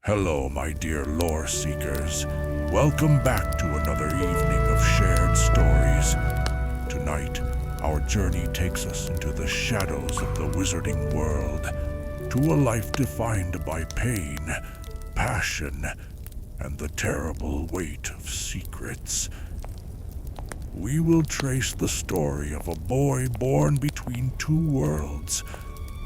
Hello, my dear lore seekers. Welcome back to another evening of shared stories. Tonight, our journey takes us into the shadows of the wizarding world, to a life defined by pain, passion, and the terrible weight of secrets. We will trace the story of a boy born between two worlds,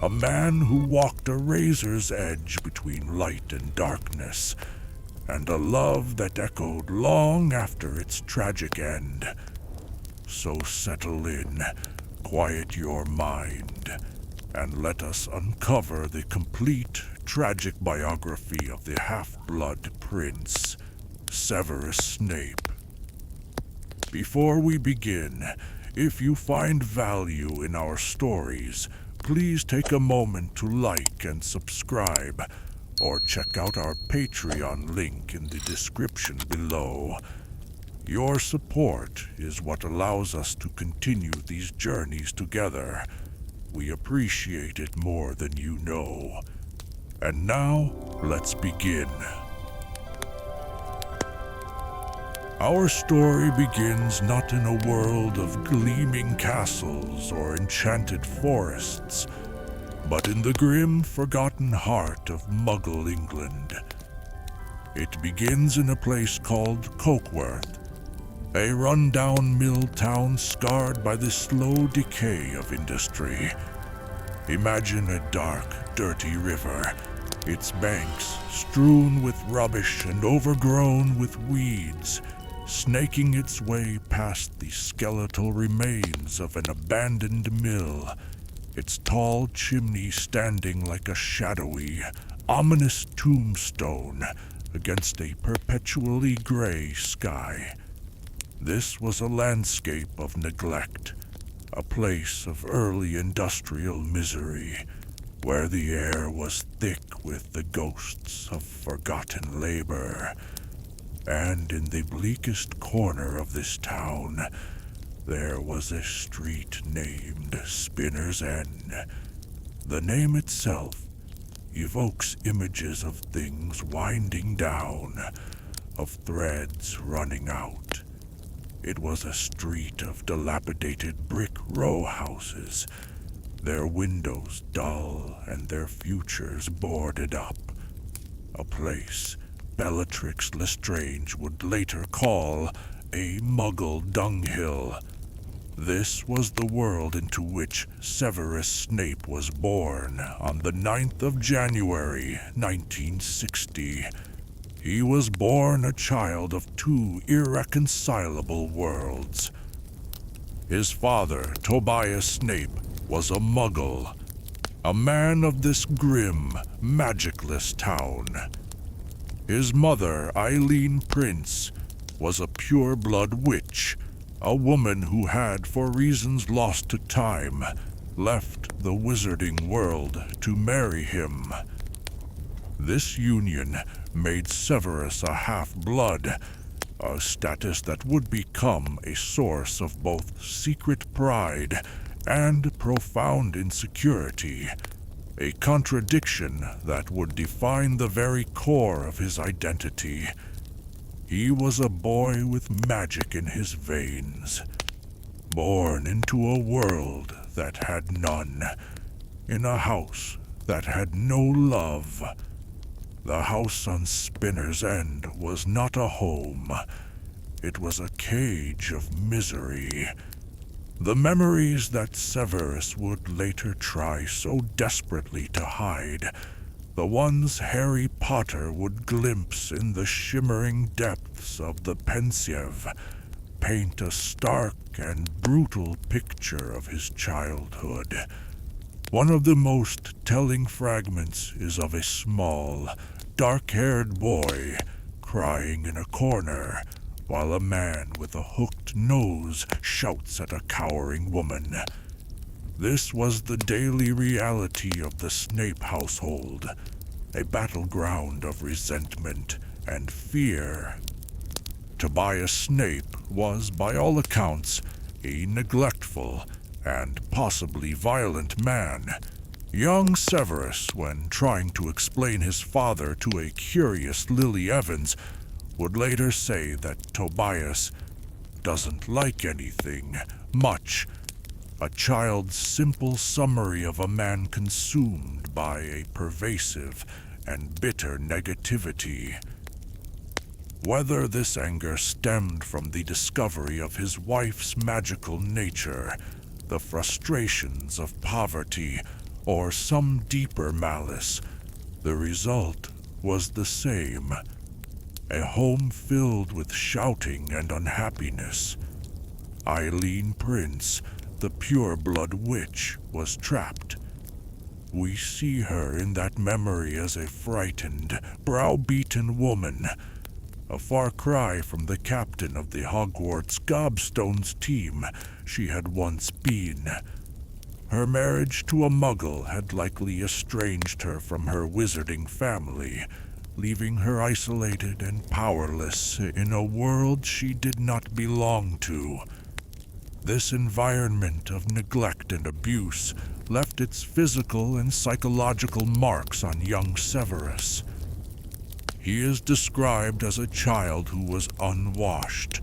a man who walked a razor's edge between light and darkness, and a love that echoed long after its tragic end. So settle in, quiet your mind, and let us uncover the complete, tragic biography of the half-blood prince, Severus Snape. Before we begin, if you find value in our stories, please take a moment to like and subscribe, or check out our Patreon link in the description below. Your support is what allows us to continue these journeys together. We appreciate it more than you know. And now, let's begin. Our story begins not in a world of gleaming castles or enchanted forests, but in the grim, forgotten heart of Muggle England. It begins in a place called Cokeworth, a run-down mill town scarred by the slow decay of industry. Imagine a dark, dirty river, its banks strewn with rubbish and overgrown with weeds, snaking its way past the skeletal remains of an abandoned mill, its tall chimney standing like a shadowy, ominous tombstone against a perpetually gray sky. This was a landscape of neglect, a place of early industrial misery, where the air was thick with the ghosts of forgotten labor. And in the bleakest corner of this town, there was a street named Spinner's End. The name itself evokes images of things winding down, of threads running out. It was a street of dilapidated brick row houses, their windows dull and their futures boarded up. A place Bellatrix Lestrange would later call a Muggle dunghill. This was the world into which Severus Snape was born on the 9th of January, 1960. He was born a child of two irreconcilable worlds. His father, Tobias Snape, was a Muggle, a man of this grim, magicless town. His mother, Eileen Prince, was a pure-blood witch, a woman who had, for reasons lost to time, left the wizarding world to marry him. This union made Severus a half-blood, a status that would become a source of both secret pride and profound insecurity. A contradiction that would define the very core of his identity. He was a boy with magic in his veins, born into a world that had none, in a house that had no love. The house on Spinner's End was not a home. It was a cage of misery. The memories that Severus would later try so desperately to hide, the ones Harry Potter would glimpse in the shimmering depths of the Pensieve, paint a stark and brutal picture of his childhood. One of the most telling fragments is of a small, dark-haired boy crying in a corner, while a man with a hooked nose shouts at a cowering woman. This was the daily reality of the Snape household, a battleground of resentment and fear. Tobias Snape was, by all accounts, a neglectful and possibly violent man. Young Severus, when trying to explain his father to a curious Lily Evans, would later say that Tobias doesn't like anything much, a child's simple summary of a man consumed by a pervasive and bitter negativity. Whether this anger stemmed from the discovery of his wife's magical nature, the frustrations of poverty, or some deeper malice, the result was the same: a home filled with shouting and unhappiness. Eileen Prince, the pure-blood witch, was trapped. We see her in that memory as a frightened, browbeaten woman, a far cry from the captain of the Hogwarts Gobstones team she had once been. Her marriage to a muggle had likely estranged her from her wizarding family, leaving her isolated and powerless in a world she did not belong to. This environment of neglect and abuse left its physical and psychological marks on young Severus. He is described as a child who was unwashed,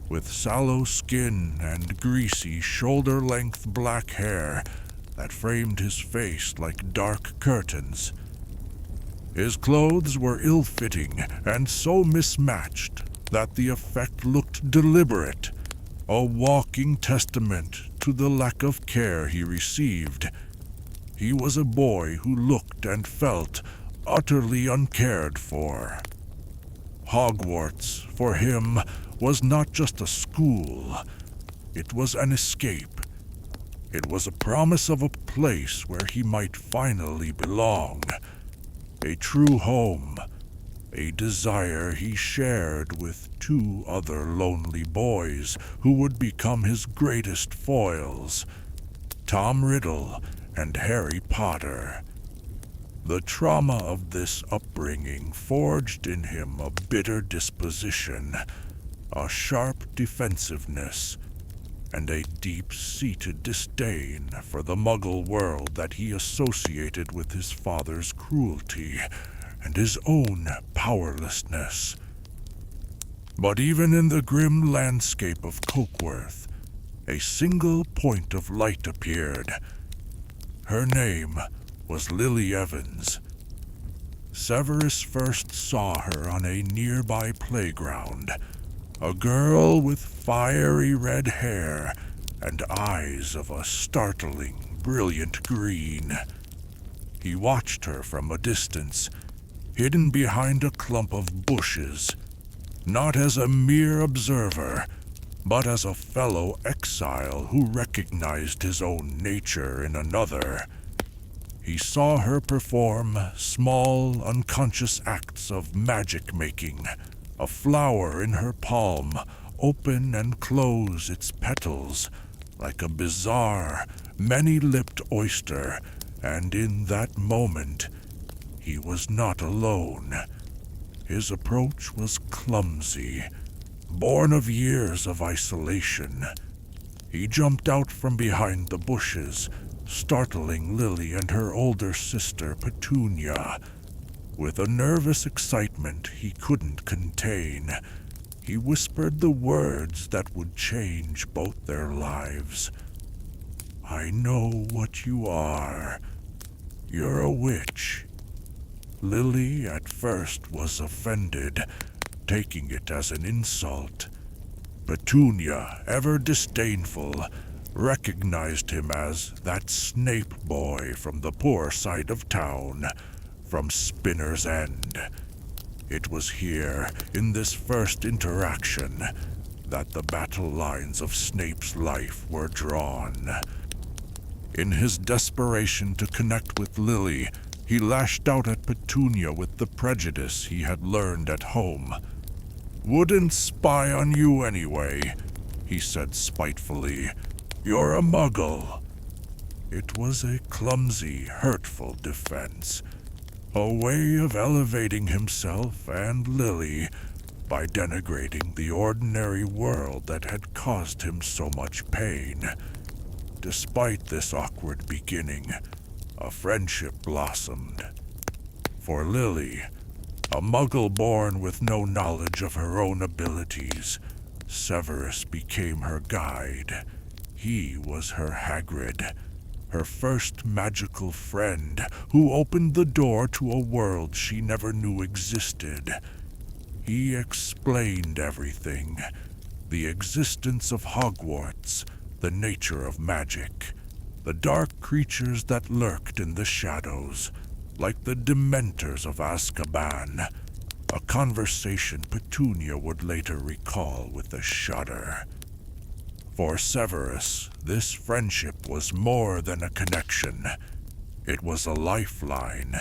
with sallow skin and greasy shoulder-length black hair that framed his face like dark curtains. His clothes were ill-fitting and so mismatched that the effect looked deliberate, a walking testament to the lack of care he received. He was a boy who looked and felt utterly uncared for. Hogwarts, for him, was not just a school. It was an escape. It was a promise of a place where he might finally belong. A true home. A desire he shared with two other lonely boys who would become his greatest foils, Tom Riddle and Harry Potter. The trauma of this upbringing forged in him a bitter disposition, a sharp defensiveness, and a deep-seated disdain for the Muggle world that he associated with his father's cruelty and his own powerlessness. But even in the grim landscape of Cokeworth, a single point of light appeared. Her name was Lily Evans. Severus first saw her on a nearby playground, a girl with fiery red hair and eyes of a startling, brilliant green. He watched her from a distance, hidden behind a clump of bushes, not as a mere observer, but as a fellow exile who recognized his own nature in another. He saw her perform small, unconscious acts of magic-making, a flower in her palm open and close its petals like a bizarre, many-lipped oyster, and in that moment, he was not alone. His approach was clumsy, born of years of isolation. He jumped out from behind the bushes, startling Lily and her older sister Petunia. With a nervous excitement he couldn't contain, he whispered the words that would change both their lives. "I know what you are. You're a witch." Lily at first was offended, taking it as an insult. Petunia, ever disdainful, recognized him as that Snape boy from the poor side of town, from Spinner's End. It was here, in this first interaction, that the battle lines of Snape's life were drawn. In his desperation to connect with Lily, he lashed out at Petunia with the prejudice he had learned at home. "Wouldn't spy on you anyway," he said spitefully. "You're a muggle." It was a clumsy, hurtful defense, a way of elevating himself and Lily by denigrating the ordinary world that had caused him so much pain. Despite this awkward beginning, a friendship blossomed. For Lily, a muggle born with no knowledge of her own abilities, Severus became her guide. He was her Hagrid, her first magical friend who opened the door to a world she never knew existed. He explained everything: the existence of Hogwarts, the nature of magic, the dark creatures that lurked in the shadows, like the Dementors of Azkaban, a conversation Petunia would later recall with a shudder. For Severus, this friendship was more than a connection. It was a lifeline.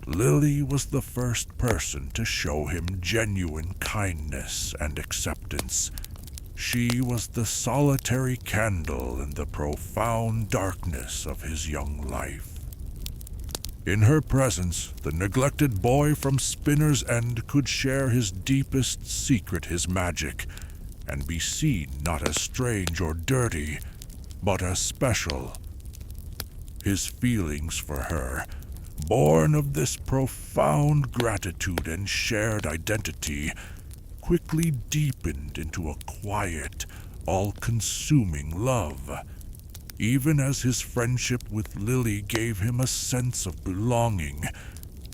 Lily was the first person to show him genuine kindness and acceptance. She was the solitary candle in the profound darkness of his young life. In her presence, the neglected boy from Spinner's End could share his deepest secret, his magic, and be seen not as strange or dirty, but as special. His feelings for her, born of this profound gratitude and shared identity, quickly deepened into a quiet, all-consuming love. Even as his friendship with Lily gave him a sense of belonging,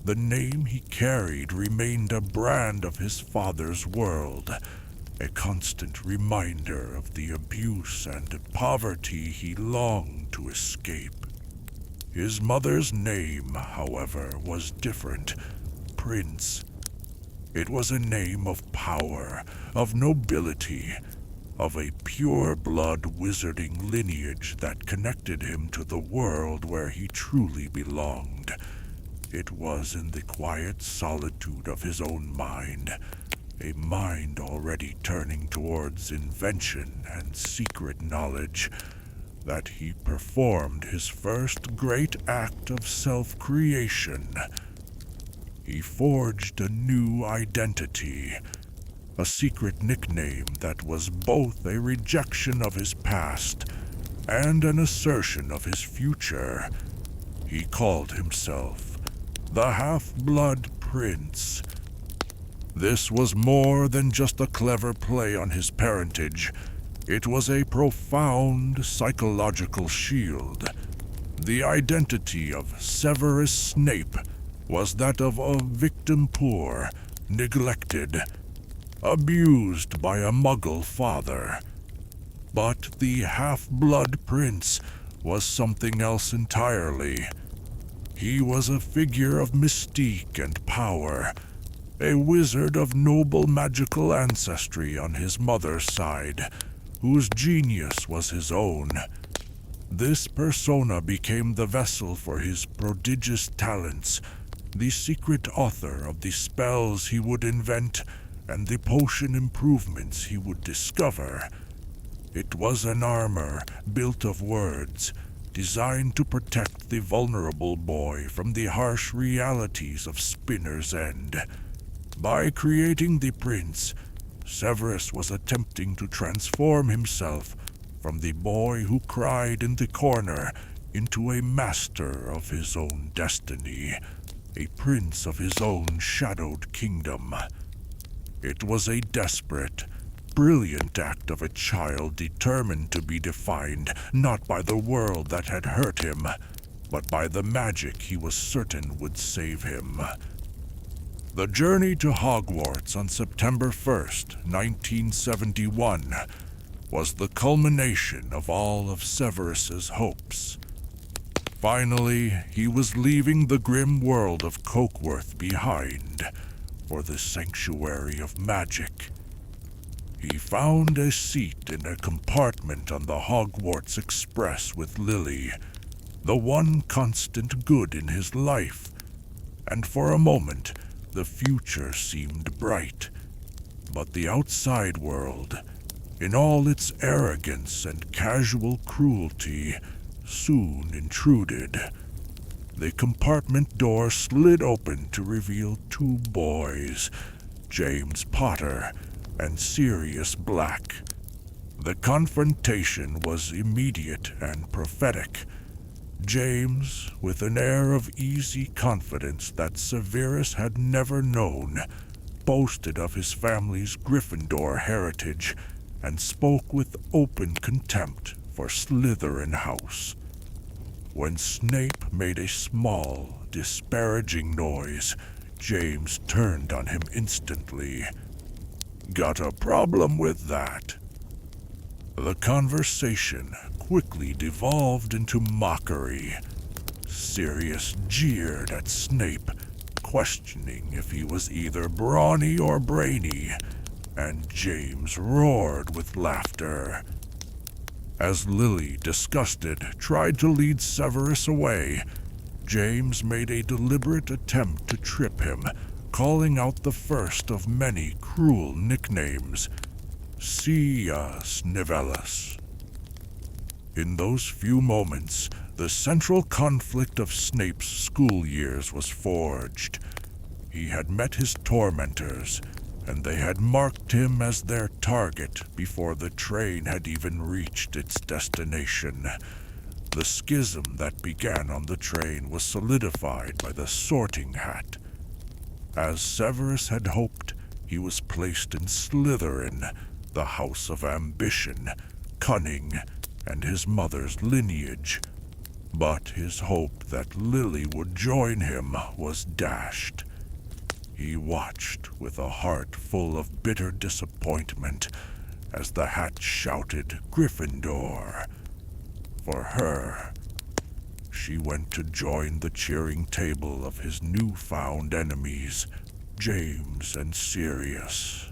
the name he carried remained a brand of his father's world, a constant reminder of the abuse and poverty he longed to escape. His mother's name, however, was different: Prince. It was a name of power, of nobility, of a pure-blood wizarding lineage that connected him to the world where he truly belonged. It was in the quiet solitude of his own mind, a mind already turning towards invention and secret knowledge, that he performed his first great act of self-creation. He forged a new identity, a secret nickname that was both a rejection of his past and an assertion of his future. He called himself the Half-Blood Prince. This was more than just a clever play on his parentage. It was a profound psychological shield. The identity of Severus Snape was that of a victim poor, neglected, abused by a Muggle father. But the Half-Blood Prince was something else entirely. He was a figure of mystique and power, a wizard of noble magical ancestry on his mother's side, whose genius was his own. This persona became the vessel for his prodigious talents, the secret author of the spells he would invent and the potion improvements he would discover. It was an armor built of words, designed to protect the vulnerable boy from the harsh realities of Spinner's End. By creating the prince, Severus was attempting to transform himself from the boy who cried in the corner into a master of his own destiny, a prince of his own shadowed kingdom. It was a desperate, brilliant act of a child determined to be defined not by the world that had hurt him, but by the magic he was certain would save him. The journey to Hogwarts on September 1st, 1971, was the culmination of all of Severus's hopes. Finally, he was leaving the grim world of Cokeworth behind for the sanctuary of magic. He found a seat in a compartment on the Hogwarts Express with Lily, the one constant good in his life, and for a moment the future seemed bright. But the outside world, in all its arrogance and casual cruelty, soon intruded. The compartment door slid open to reveal two boys, James Potter and Sirius Black. The confrontation was immediate and prophetic. James, with an air of easy confidence that Severus had never known, boasted of his family's Gryffindor heritage and spoke with open contempt for Slytherin House. When Snape made a small, disparaging noise, James turned on him instantly. "Got a problem with that?" The conversation quickly devolved into mockery. Sirius jeered at Snape, questioning if he was either brawny or brainy, and James roared with laughter. As Lily, disgusted, tried to lead Severus away, James made a deliberate attempt to trip him, calling out the first of many cruel nicknames, "See ya, Snivellus." In those few moments, the central conflict of Snape's school years was forged. He had met his tormentors, and they had marked him as their target before the train had even reached its destination. The schism that began on the train was solidified by the sorting hat. As Severus had hoped, he was placed in Slytherin, the house of ambition, cunning, and his mother's lineage. But his hope that Lily would join him was dashed. He watched with a heart full of bitter disappointment as the hat shouted Gryffindor. For her, she went to join the cheering table of his newfound enemies, James and Sirius.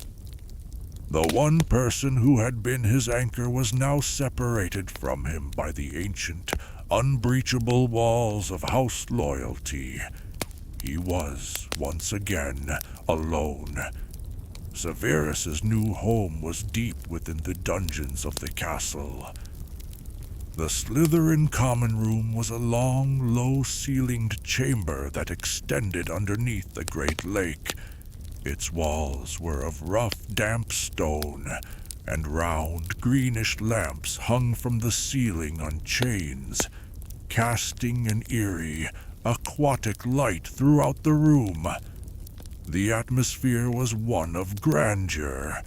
The one person who had been his anchor was now separated from him by the ancient, unbreachable walls of house loyalty. He was, once again, alone. Severus's new home was deep within the dungeons of the castle. The Slytherin common room was a long, low-ceilinged chamber that extended underneath the great lake. Its walls were of rough, damp stone, and round, greenish lamps hung from the ceiling on chains, casting an eerie, aquatic light throughout the room. The atmosphere was one of grandeur,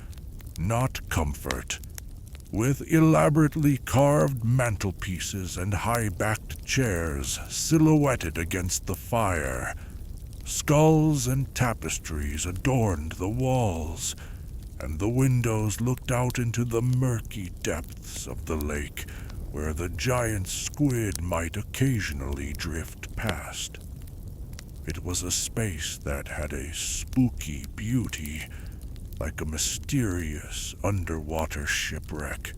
not comfort, with elaborately carved mantelpieces and high-backed chairs silhouetted against the fire. Skulls and tapestries adorned the walls, and the windows looked out into the murky depths of the lake, where the giant squid might occasionally drift past. It was a space that had a spooky beauty, like a mysterious underwater shipwreck.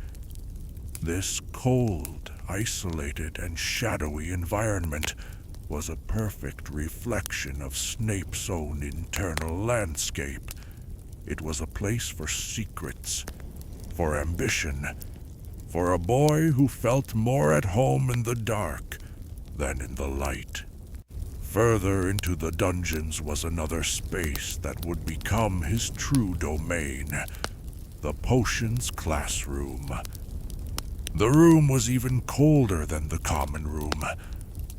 This cold, isolated, and shadowy environment was a perfect reflection of Snape's own internal landscape. It was a place for secrets, for ambition, for a boy who felt more at home in the dark than in the light. Further into the dungeons was another space that would become his true domain, the potions classroom. The room was even colder than the common room,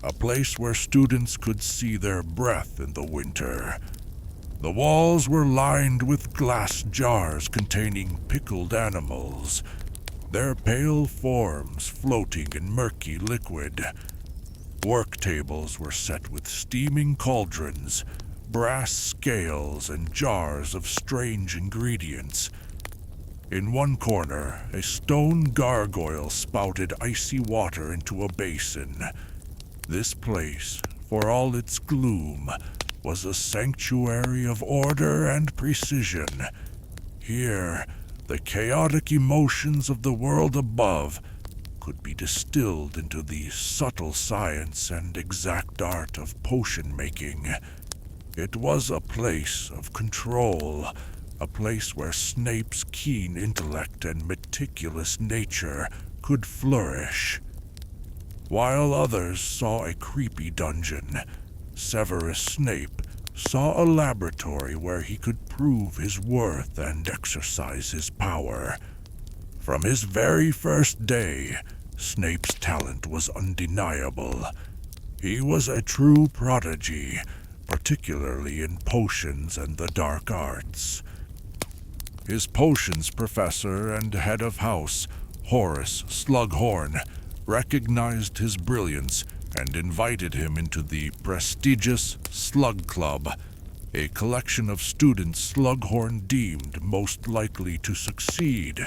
a place where students could see their breath in the winter. The walls were lined with glass jars containing pickled animals, their pale forms floating in murky liquid. Work tables were set with steaming cauldrons, brass scales, and jars of strange ingredients. In one corner, a stone gargoyle spouted icy water into a basin. This place, for all its gloom, was a sanctuary of order and precision. Here, the chaotic emotions of the world above could be distilled into the subtle science and exact art of potion making. It was a place of control, a place where Snape's keen intellect and meticulous nature could flourish. While others saw a creepy dungeon, Severus Snape saw a laboratory where he could prove his worth and exercise his power. From his very first day, Snape's talent was undeniable. He was a true prodigy, particularly in potions and the dark arts. His potions professor and head of house, Horace Slughorn, recognized his brilliance and invited him into the prestigious Slug Club, a collection of students Slughorn deemed most likely to succeed.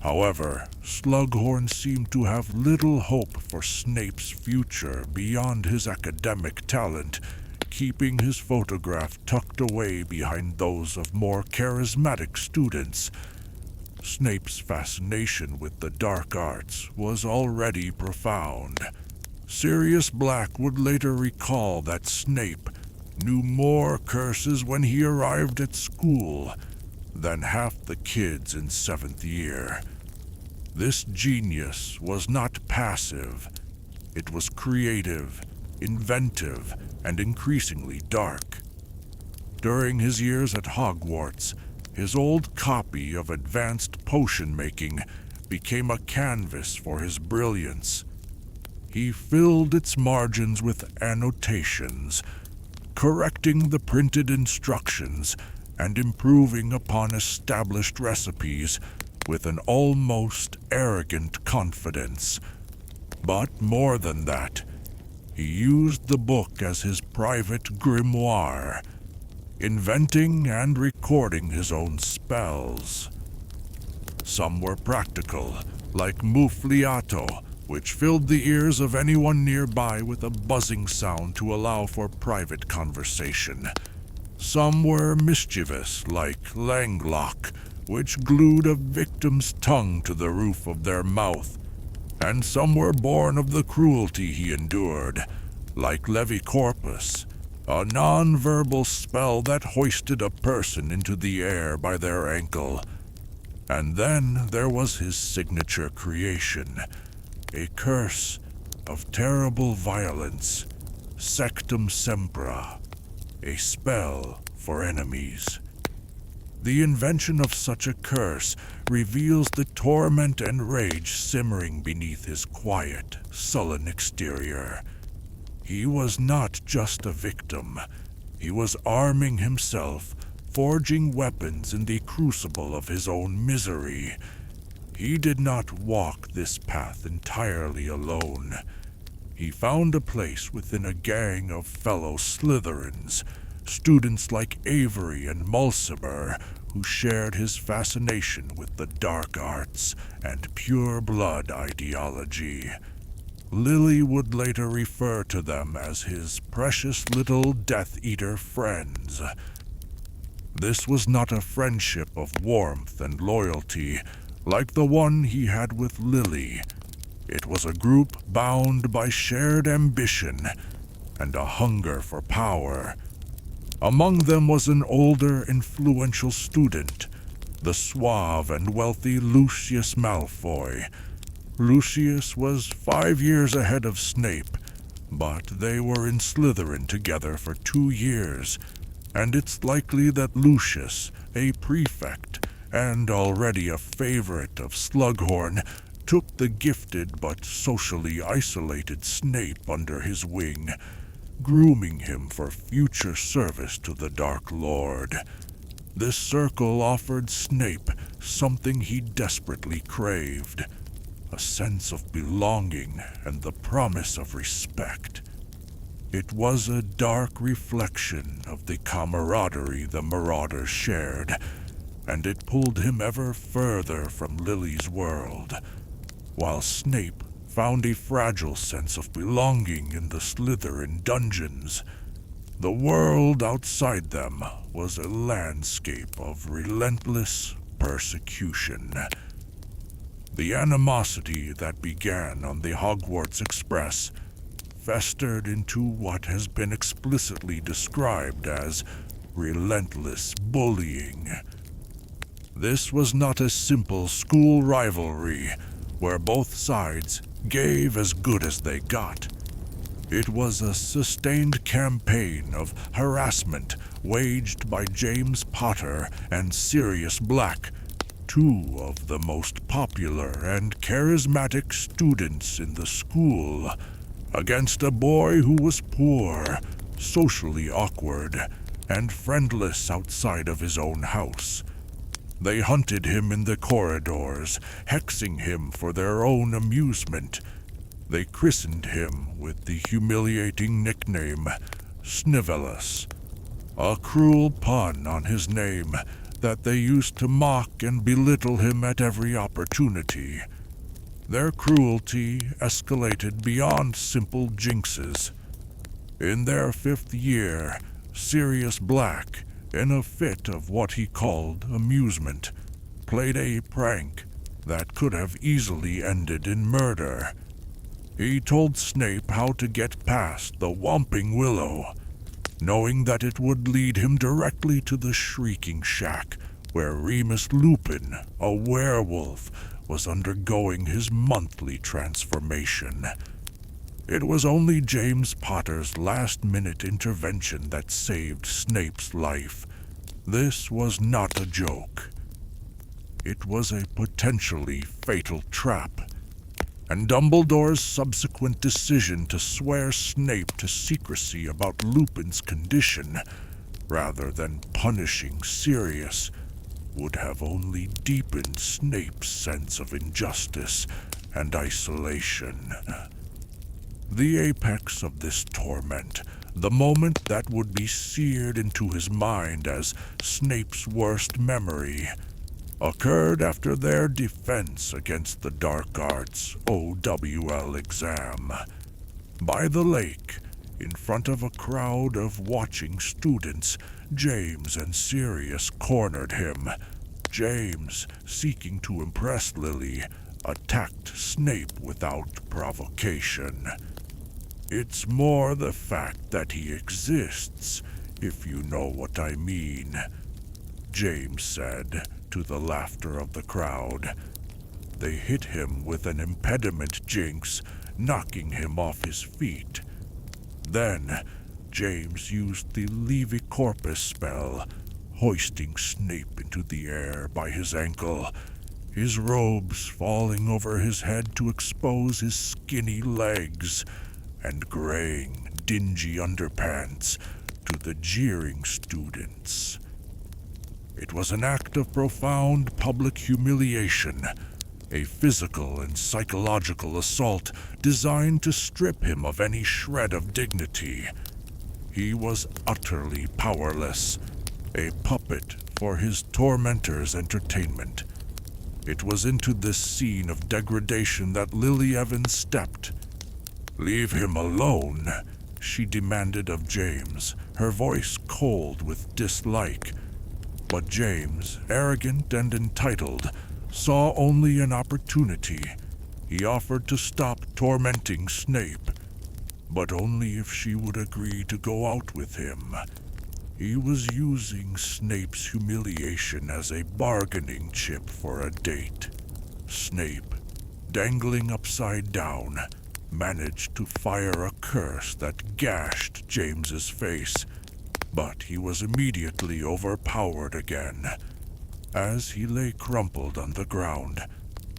However, Slughorn seemed to have little hope for Snape's future beyond his academic talent, keeping his photograph tucked away behind those of more charismatic students. Snape's fascination with the dark arts was already profound. Sirius Black would later recall that Snape knew more curses when he arrived at school than half the kids in 7th year. This genius was not passive. It was creative, inventive, and increasingly dark. During his years at Hogwarts, his old copy of Advanced Potion Making became a canvas for his brilliance. He filled its margins with annotations, correcting the printed instructions and improving upon established recipes with an almost arrogant confidence. But more than that, he used the book as his private grimoire, inventing and recording his own spells. Some were practical, like Muffliato, which filled the ears of anyone nearby with a buzzing sound to allow for private conversation. Some were mischievous, like Langlock, which glued a victim's tongue to the roof of their mouth. And some were born of the cruelty he endured, like Levicorpus, a non-verbal spell that hoisted a person into the air by their ankle. And then there was his signature creation, a curse of terrible violence, Sectum Sempra, a spell for enemies. The invention of such a curse reveals the torment and rage simmering beneath his quiet, sullen exterior. He was not just a victim. He was arming himself, forging weapons in the crucible of his own misery. He did not walk this path entirely alone. He found a place within a gang of fellow Slytherins, students like Avery and Mulciber, who shared his fascination with the dark arts and pure blood ideology. Lily would later refer to them as his precious little Death Eater friends. This was not a friendship of warmth and loyalty like the one he had with Lily. It was a group bound by shared ambition and a hunger for power. Among them was an older, influential student, the suave and wealthy Lucius Malfoy. Lucius was 5 years ahead of Snape, but they were in Slytherin together for 2 years, and it's likely that Lucius, a prefect and already a favorite of Slughorn, took the gifted but socially isolated Snape under his wing, grooming him for future service to the Dark Lord. This circle offered Snape something he desperately craved, a sense of belonging and the promise of respect. It was a dark reflection of the camaraderie the Marauders shared, and it pulled him ever further from Lily's world, while Snape found a fragile sense of belonging in the Slytherin dungeons. The world outside them was a landscape of relentless persecution. The animosity that began on the Hogwarts Express festered into what has been explicitly described as relentless bullying. This was not a simple school rivalry where both sides gave as good as they got. It was a sustained campaign of harassment waged by James Potter and Sirius Black two of the most popular and charismatic students in the school against a boy who was poor, socially awkward, and friendless outside of his own house. They hunted him in the corridors, hexing him for their own amusement. They christened him with the humiliating nickname Snivelus, a cruel pun on his name that they used to mock and belittle him at every opportunity. Their cruelty escalated beyond simple jinxes. In their 5th year, Sirius Black, in a fit of what he called amusement, played a prank that could have easily ended in murder. He told Snape how to get past the Whomping Willow, knowing that it would lead him directly to the Shrieking Shack, where Remus Lupin, a werewolf, was undergoing his monthly transformation. It was only James Potter's last-minute intervention that saved Snape's life. This was not a joke. It was a potentially fatal trap, and Dumbledore's subsequent decision to swear Snape to secrecy about Lupin's condition, rather than punishing Sirius, would have only deepened Snape's sense of injustice and isolation. The apex of this torment, the moment that would be seared into his mind as Snape's worst memory, occurred after their defense against the Dark Arts OWL exam. By the lake, in front of a crowd of watching students, James and Sirius cornered him. James, seeking to impress Lily, attacked Snape without provocation. It's more the fact that he exists, if you know what I mean, James said, to the laughter of the crowd. They hit him with an impediment jinx, knocking him off his feet. Then, James used the Levi Corpus spell, hoisting Snape into the air by his ankle, his robes falling over his head to expose his skinny legs and graying, dingy underpants to the jeering students. It was an act of profound public humiliation, a physical and psychological assault designed to strip him of any shred of dignity. He was utterly powerless, a puppet for his tormentors' entertainment. It was into this scene of degradation that Lily Evans stepped. "Leave him alone," she demanded of James, her voice cold with dislike. But James, arrogant and entitled, saw only an opportunity. He offered to stop tormenting Snape, but only if she would agree to go out with him. He was using Snape's humiliation as a bargaining chip for a date. Snape, dangling upside down, managed to fire a curse that gashed James's face, but he was immediately overpowered again. As he lay crumpled on the ground,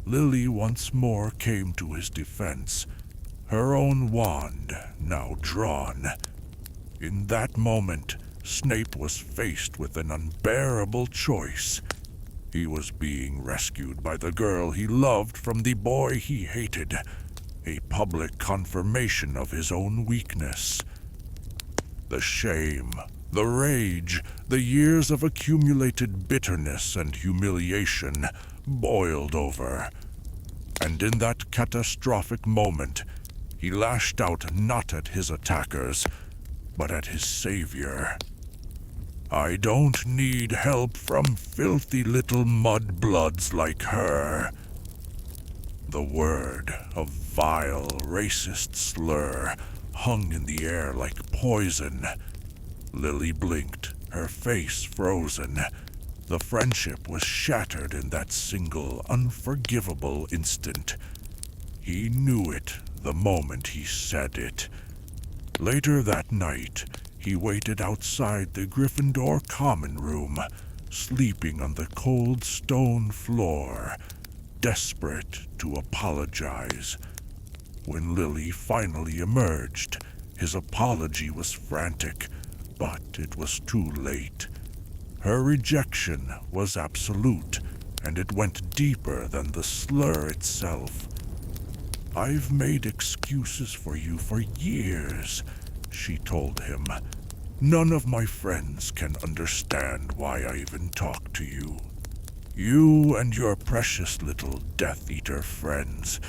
Lily once more came to his defense, her own wand now drawn. In that moment, Snape was faced with an unbearable choice. He was being rescued by the girl he loved from the boy he hated, a public confirmation of his own weakness. The shame, the rage, the years of accumulated bitterness and humiliation boiled over. And in that catastrophic moment, he lashed out not at his attackers, but at his savior. "I don't need help from filthy little mudbloods like her." The word, a vile, racist slur, hung in the air like poison. Lily blinked, her face frozen. The friendship was shattered in that single, unforgivable instant. He knew it the moment he said it. Later that night, he waited outside the Gryffindor common room, sleeping on the cold stone floor, desperate to apologize. When Lily finally emerged, his apology was frantic, but it was too late. Her rejection was absolute, and it went deeper than the slur itself. "I've made excuses for you for years," she told him. "None of my friends can understand why I even talk to you. You and your precious little Death Eater friends.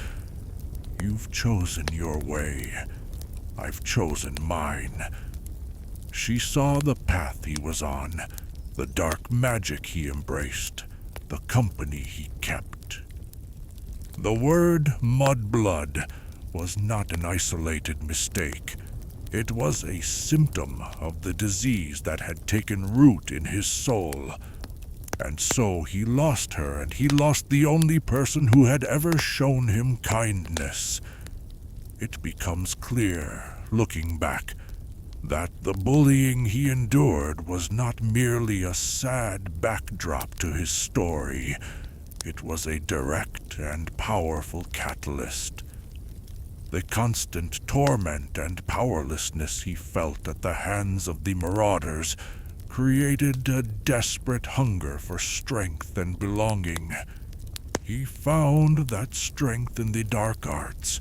You've chosen your way. I've chosen mine." She saw the path he was on, the dark magic he embraced, the company he kept. The word mudblood was not an isolated mistake. It was a symptom of the disease that had taken root in his soul. And so he lost her, and he lost the only person who had ever shown him kindness. It becomes clear, looking back, that the bullying he endured was not merely a sad backdrop to his story. It was a direct and powerful catalyst. The constant torment and powerlessness he felt at the hands of the marauders created a desperate hunger for strength and belonging. He found that strength in the dark arts,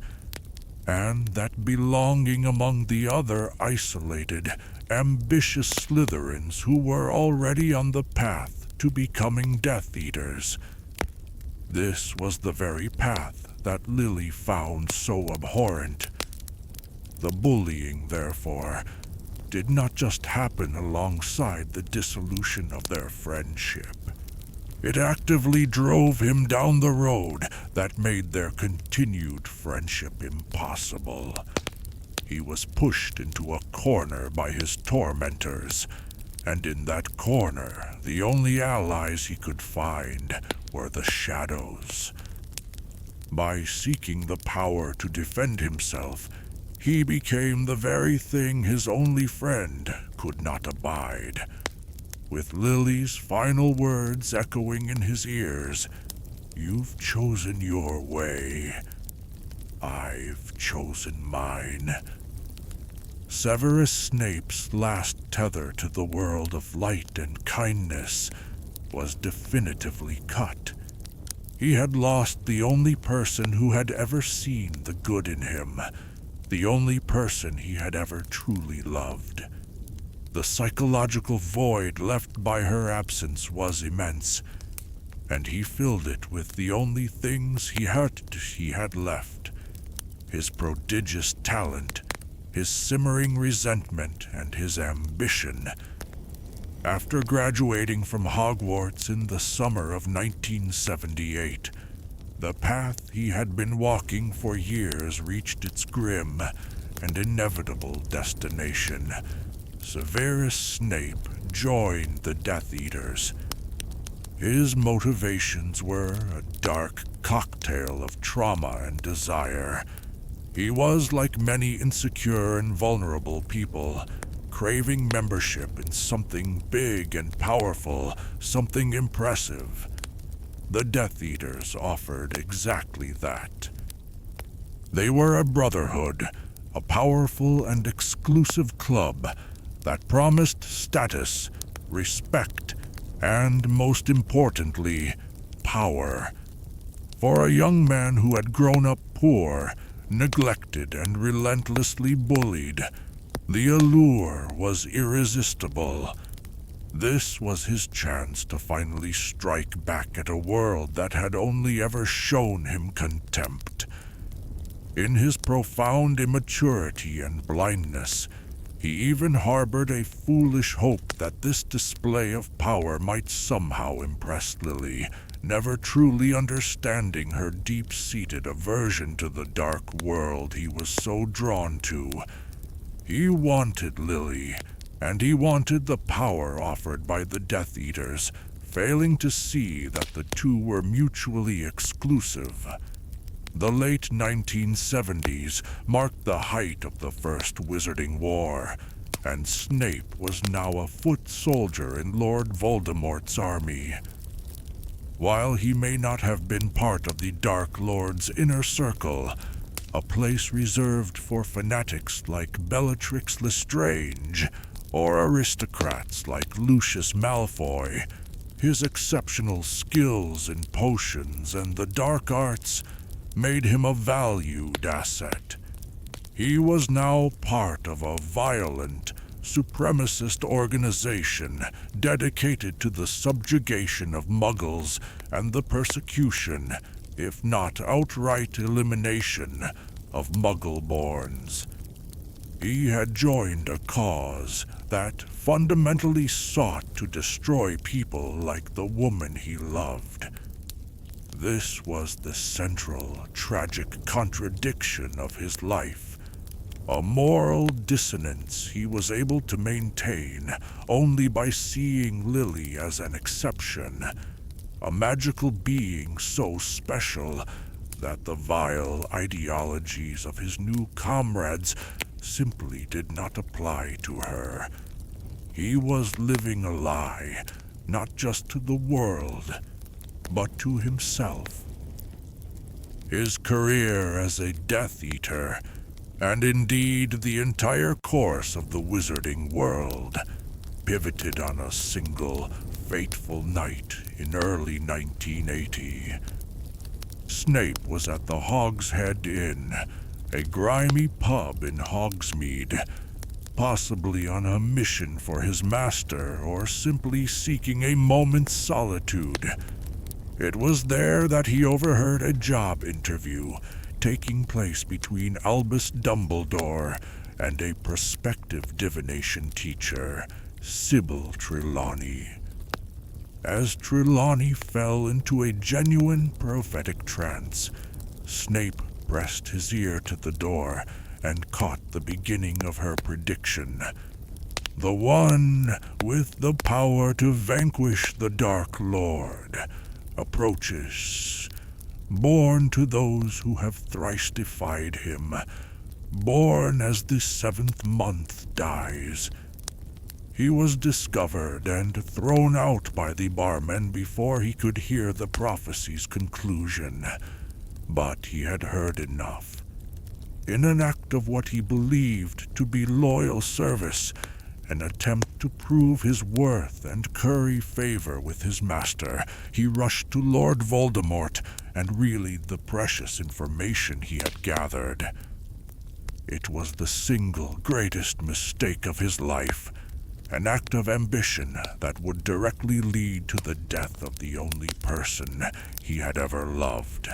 and that belonging among the other isolated, ambitious Slytherins who were already on the path to becoming Death Eaters. This was the very path that Lily found so abhorrent. The bullying, therefore, did not just happen alongside the dissolution of their friendship. It actively drove him down the road that made their continued friendship impossible. He was pushed into a corner by his tormentors, and in that corner, the only allies he could find were the shadows. By seeking the power to defend himself, he became the very thing his only friend could not abide. With Lily's final words echoing in his ears, "You've chosen your way. I've chosen mine." Severus Snape's last tether to the world of light and kindness was definitively cut. He had lost the only person who had ever seen the good in him, the only person he had ever truly loved. The psychological void left by her absence was immense, and he filled it with the only things he had left: his prodigious talent, his simmering resentment, and his ambition. After graduating from Hogwarts in the summer of 1978, the path he had been walking for years reached its grim and inevitable destination. Severus Snape joined the Death Eaters. His motivations were a dark cocktail of trauma and desire. He was like many insecure and vulnerable people, craving membership in something big and powerful, something impressive. The Death Eaters offered exactly that. They were a brotherhood, a powerful and exclusive club that promised status, respect, and, most importantly, power. For a young man who had grown up poor, neglected, and relentlessly bullied, the allure was irresistible. This was his chance to finally strike back at a world that had only ever shown him contempt. In his profound immaturity and blindness, he even harbored a foolish hope that this display of power might somehow impress Lily, never truly understanding her deep-seated aversion to the dark world he was so drawn to. He wanted Lily, and he wanted the power offered by the Death Eaters, failing to see that the two were mutually exclusive. The late 1970s marked the height of the First Wizarding War, and Snape was now a foot soldier in Lord Voldemort's army. While he may not have been part of the Dark Lord's inner circle, a place reserved for fanatics like Bellatrix Lestrange or aristocrats like Lucius Malfoy, his exceptional skills in potions and the dark arts made him a valued asset. He was now part of a violent, supremacist organization dedicated to the subjugation of Muggles and the persecution, if not outright elimination, of Muggle-borns. He had joined a cause that fundamentally sought to destroy people like the woman he loved. This was the central, tragic contradiction of his life, a moral dissonance he was able to maintain only by seeing Lily as an exception, a magical being so special that the vile ideologies of his new comrades simply did not apply to her. He was living a lie, not just to the world, but to himself. His career as a Death Eater, and indeed the entire course of the wizarding world, pivoted on a single, fateful night in early 1980. Snape was at the Hogshead Inn, a grimy pub in Hogsmeade, possibly on a mission for his master or simply seeking a moment's solitude. It was there that he overheard a job interview taking place between Albus Dumbledore and a prospective divination teacher, Sybil Trelawney. As Trelawney fell into a genuine prophetic trance, Snape pressed his ear to the door and caught the beginning of her prediction. The one with the power to vanquish the Dark Lord approaches, born to those who have thrice defied him, born as the 7th month dies. He was discovered and thrown out by the barmen before he could hear the prophecy's conclusion. But he had heard enough. In an act of what he believed to be loyal service, an attempt to prove his worth and curry favor with his master, he rushed to Lord Voldemort and relayed the precious information he had gathered. It was the single greatest mistake of his life, an act of ambition that would directly lead to the death of the only person he had ever loved.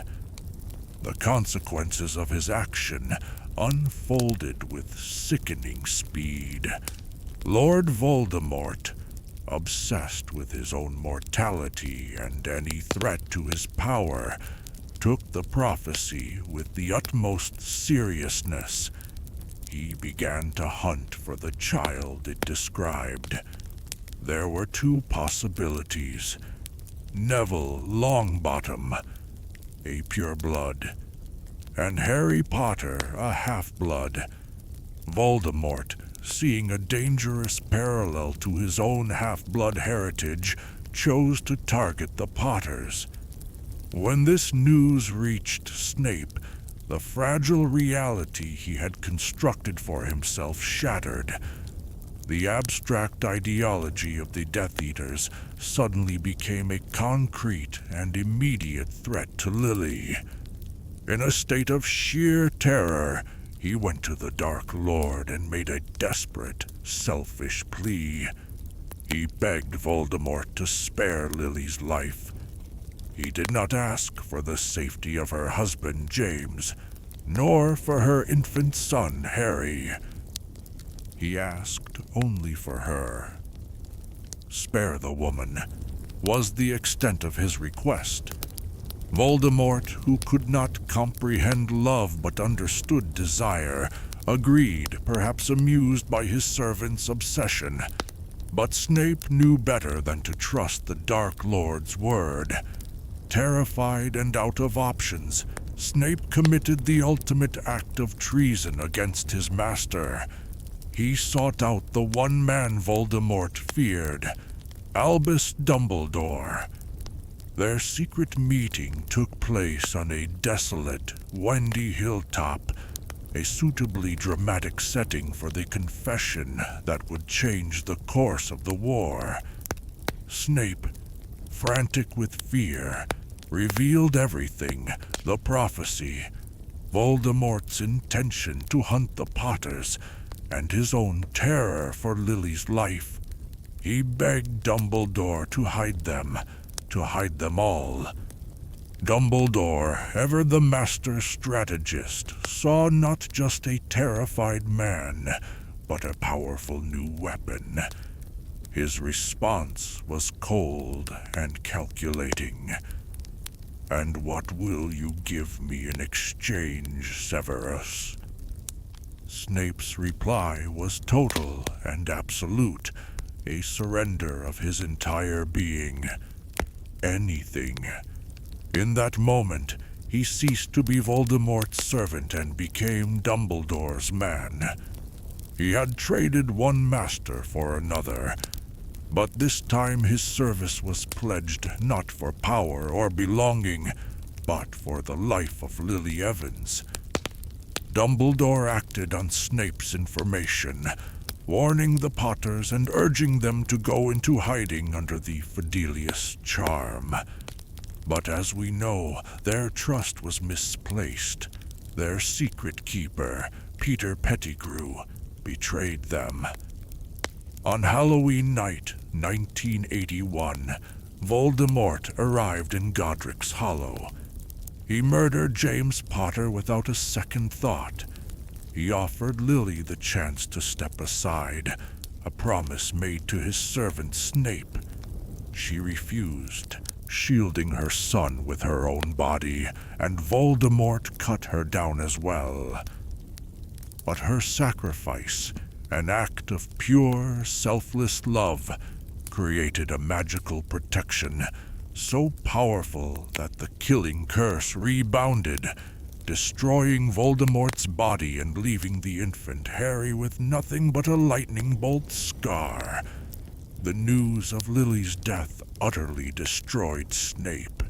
The consequences of his action unfolded with sickening speed. Lord Voldemort, obsessed with his own mortality and any threat to his power, took the prophecy with the utmost seriousness. He began to hunt for the child it described. There were two possibilities: Neville Longbottom, a pureblood, and Harry Potter, a half-blood. Voldemort, seeing a dangerous parallel to his own half-blood heritage, chose to target the Potters. When this news reached Snape, the fragile reality he had constructed for himself shattered. The abstract ideology of the Death Eaters suddenly became a concrete and immediate threat to Lily. In a state of sheer terror, he went to the Dark Lord and made a desperate, selfish plea. He begged Voldemort to spare Lily's life. He did not ask for the safety of her husband, James, nor for her infant son, Harry. He asked only for her. Spare the woman was the extent of his request. Voldemort, who could not comprehend love but understood desire, agreed, perhaps amused by his servant's obsession. But Snape knew better than to trust the Dark Lord's word. Terrified and out of options, Snape committed the ultimate act of treason against his master. he sought out the one man Voldemort feared, Albus Dumbledore. Their secret meeting took place on a desolate, windy hilltop, a suitably dramatic setting for the confession that would change the course of the war. Snape, frantic with fear, revealed everything: the prophecy, Voldemort's intention to hunt the Potters, and his own terror for Lily's life. He begged Dumbledore to hide them all. Dumbledore, ever the master strategist, saw not just a terrified man, but a powerful new weapon. His response was cold and calculating. "And what will you give me in exchange, Severus?" Snape's reply was total and absolute, a surrender of his entire being. Anything. In that moment, he ceased to be Voldemort's servant and became Dumbledore's man. He had traded one master for another, but this time his service was pledged not for power or belonging, but for the life of Lily Evans. Dumbledore acted on Snape's information, warning the Potters and urging them to go into hiding under the Fidelius charm. But as we know, their trust was misplaced. Their secret keeper, Peter Pettigrew, betrayed them. On Halloween night, 1981, Voldemort arrived in Godric's Hollow. He murdered James Potter without a second thought. He offered Lily the chance to step aside, a promise made to his servant Snape. She refused, shielding her son with her own body, and Voldemort cut her down as well. But her sacrifice, an act of pure, selfless love, created a magical protection so powerful that the killing curse rebounded, destroying Voldemort's body and leaving the infant Harry with nothing but a lightning bolt scar. The news of Lily's death utterly destroyed Snape.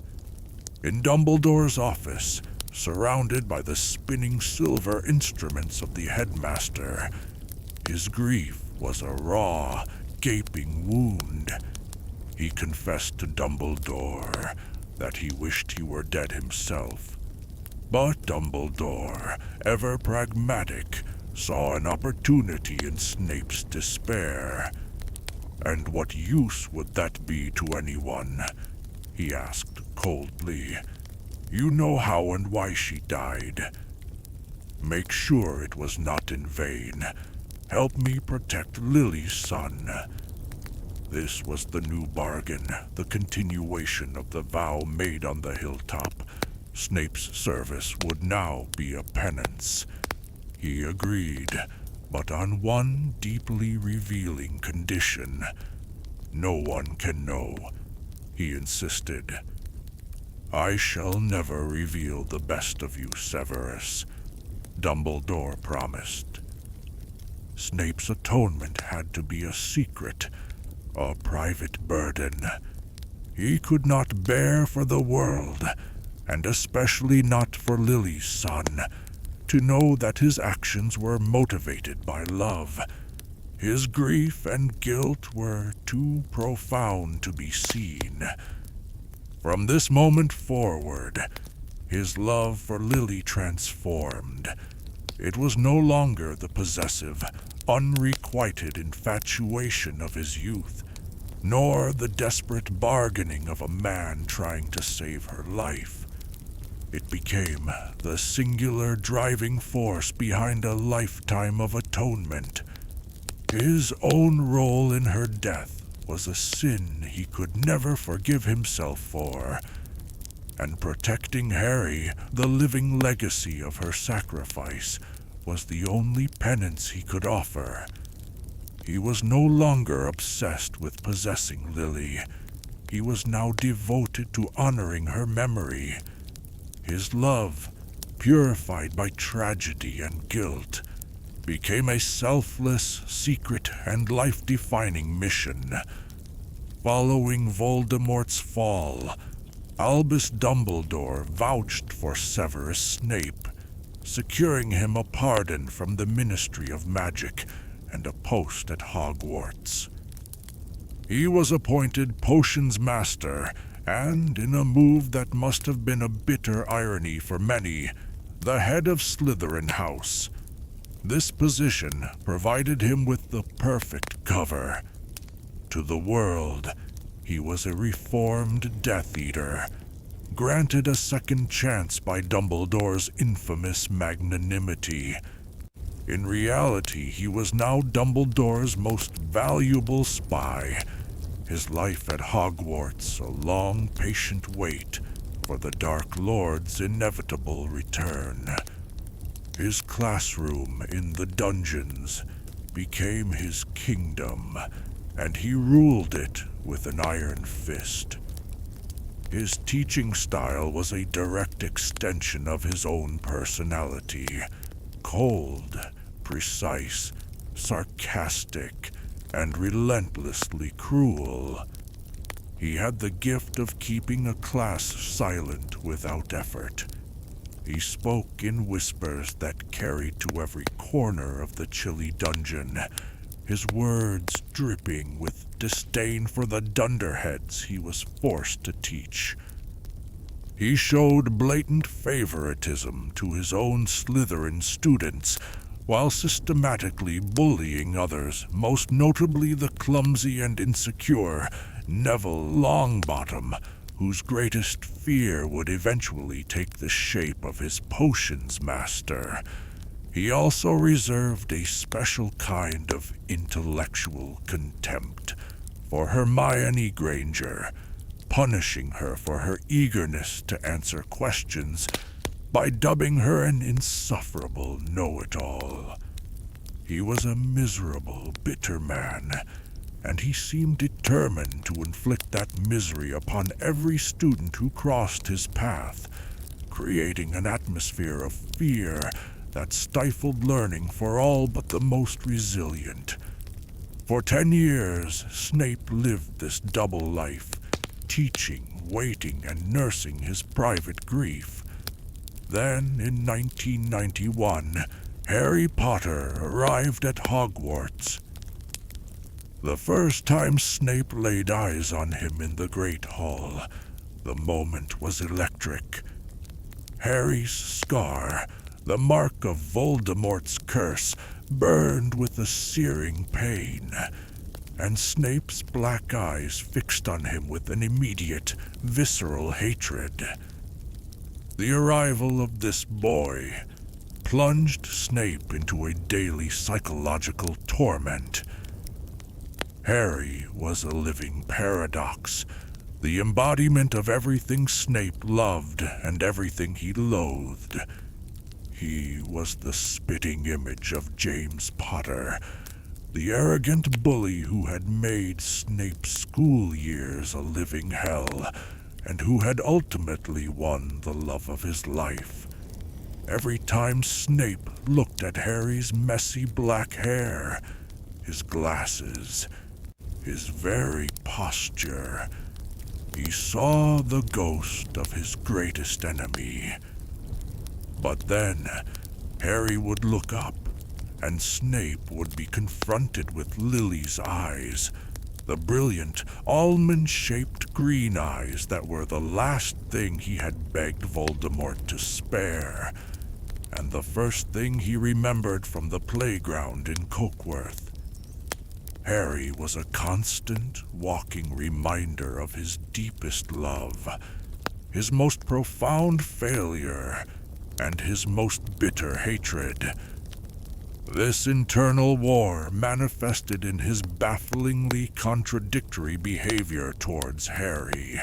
In Dumbledore's office, surrounded by the spinning silver instruments of the headmaster, his grief was a raw, gaping wound. He confessed to Dumbledore that he wished he were dead himself. But Dumbledore, ever pragmatic, saw an opportunity in Snape's despair. "And what use would that be to anyone?" he asked coldly. "You know how and why she died. Make sure it was not in vain. Help me protect Lily's son." This was the new bargain, the continuation of the vow made on the hilltop. Snape's service would now be a penance. He agreed, but on one deeply revealing condition. "No one can know," he insisted. "I shall never reveal the best of you, Severus," Dumbledore promised. Snape's atonement had to be a secret, a private burden. He could not bear for the world, and especially not for Lily's son, to know that his actions were motivated by love. His grief and guilt were too profound to be seen. From this moment forward, his love for Lily transformed. It was no longer the possessive, unrequited infatuation of his youth, nor the desperate bargaining of a man trying to save her life. It became the singular driving force behind a lifetime of atonement. His own role in her death was a sin he could never forgive himself for, and protecting Harry, the living legacy of her sacrifice, was the only penance he could offer. He was no longer obsessed with possessing Lily. He was now devoted to honoring her memory. His love, purified by tragedy and guilt, became a selfless, secret, and life-defining mission. Following Voldemort's fall, Albus Dumbledore vouched for Severus Snape, securing him a pardon from the Ministry of Magic and a post at Hogwarts. He was appointed Potions Master, and, in a move that must have been a bitter irony for many, the head of Slytherin House. This position provided him with the perfect cover. To the world, he was a reformed Death Eater, granted a second chance by Dumbledore's infamous magnanimity. In reality, he was now Dumbledore's most valuable spy, his life at Hogwarts a long, patient wait for the Dark Lord's inevitable return. His classroom in the dungeons became his kingdom, and he ruled it with an iron fist. His teaching style was a direct extension of his own personality, cold, precise, sarcastic, and relentlessly cruel. He had the gift of keeping a class silent without effort. He spoke in whispers that carried to every corner of the chilly dungeon, his words dripping with disdain for the dunderheads he was forced to teach. He showed blatant favoritism to his own Slytherin students, while systematically bullying others, most notably the clumsy and insecure Neville Longbottom, whose greatest fear would eventually take the shape of his Potions Master. He also reserved a special kind of intellectual contempt for Hermione Granger, punishing her for her eagerness to answer questions by dubbing her an insufferable know-it-all. He was a miserable, bitter man, and he seemed determined to inflict that misery upon every student who crossed his path, creating an atmosphere of fear that stifled learning for all but the most resilient. For 10 years, Snape lived this double life, teaching, waiting, and nursing his private grief. Then, in 1991, Harry Potter arrived at Hogwarts. The first time Snape laid eyes on him in the Great Hall, the moment was electric. Harry's scar, the mark of Voldemort's curse, burned with a searing pain, and Snape's black eyes fixed on him with an immediate, visceral hatred. The arrival of this boy plunged Snape into a daily psychological torment. Harry was a living paradox, the embodiment of everything Snape loved and everything he loathed. He was the spitting image of James Potter, the arrogant bully who had made Snape's school years a living hell, and who had ultimately won the love of his life. Every time Snape looked at Harry's messy black hair, his glasses, his very posture, he saw the ghost of his greatest enemy. But then, Harry would look up, and Snape would be confronted with Lily's eyes, the brilliant, almond-shaped green eyes that were the last thing he had begged Voldemort to spare, and the first thing he remembered from the playground in Cokeworth. Harry was a constant, walking reminder of his deepest love, his most profound failure, and his most bitter hatred. This internal war manifested in his bafflingly contradictory behavior towards Harry.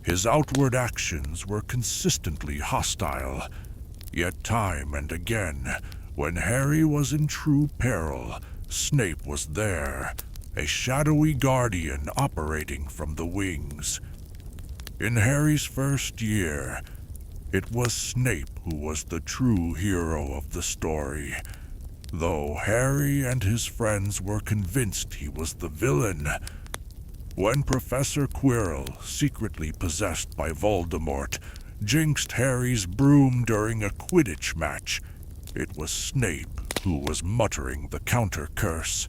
His outward actions were consistently hostile, yet time and again, when Harry was in true peril, Snape was there, a shadowy guardian operating from the wings. In Harry's first year, it was Snape who was the true hero of the story. though Harry and his friends were convinced he was the villain. When Professor Quirrell, secretly possessed by Voldemort, jinxed Harry's broom during a Quidditch match, it was Snape who was muttering the counter-curse,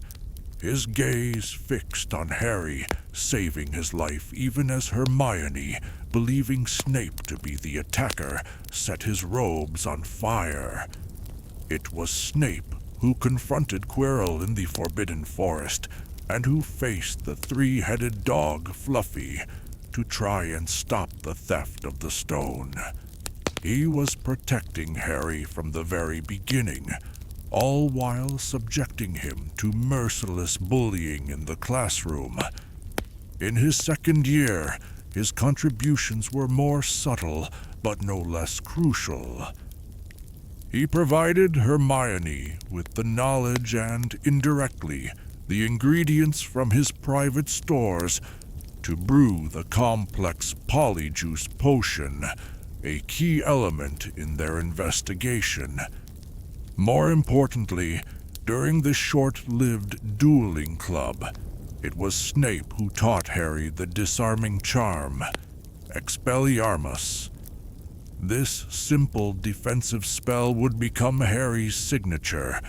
his gaze fixed on Harry, saving his life even as Hermione, believing Snape to be the attacker, set his robes on fire. It was Snape who confronted Quirrell in the Forbidden Forest, and who faced the three-headed dog Fluffy to try and stop the theft of the stone. He was protecting Harry from the very beginning, all while subjecting him to merciless bullying in the classroom. In his second year, his contributions were more subtle, but no less crucial. He provided Hermione with the knowledge and, indirectly, the ingredients from his private stores to brew the complex polyjuice potion, a key element in their investigation. More importantly, during the short-lived dueling club, it was Snape who taught Harry the disarming charm, Expelliarmus. This simple defensive spell would become Harry's signature,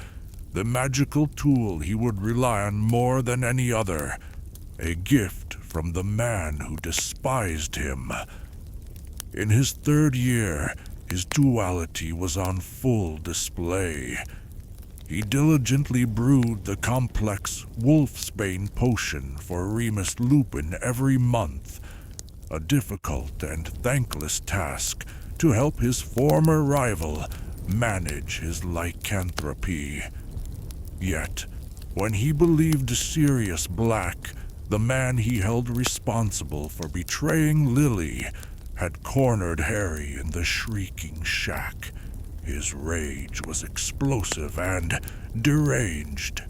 the magical tool he would rely on more than any other, a gift from the man who despised him. In his third year, his duality was on full display. He diligently brewed the complex Wolfsbane potion for Remus Lupin every month, a difficult and thankless task to help his former rival manage his lycanthropy. Yet, when he believed Sirius Black, the man he held responsible for betraying Lily, had cornered Harry in the Shrieking Shack, his rage was explosive and deranged.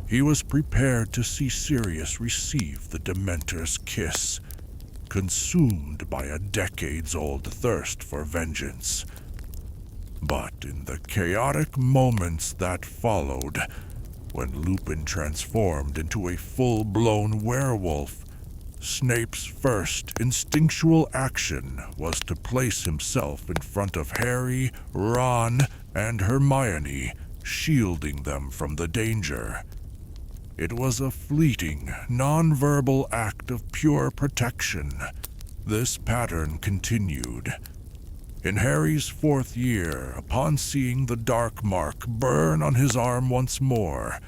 He was prepared to see Sirius receive the Dementor's kiss, consumed by a decades-old thirst for vengeance. But in the chaotic moments that followed, when Lupin transformed into a full-blown werewolf, Snape's first instinctual action was to place himself in front of Harry, Ron, and Hermione, shielding them from the danger. It was a fleeting, non-verbal act of pure protection. This pattern continued. In Harry's fourth year, upon seeing the dark mark burn on his arm once more,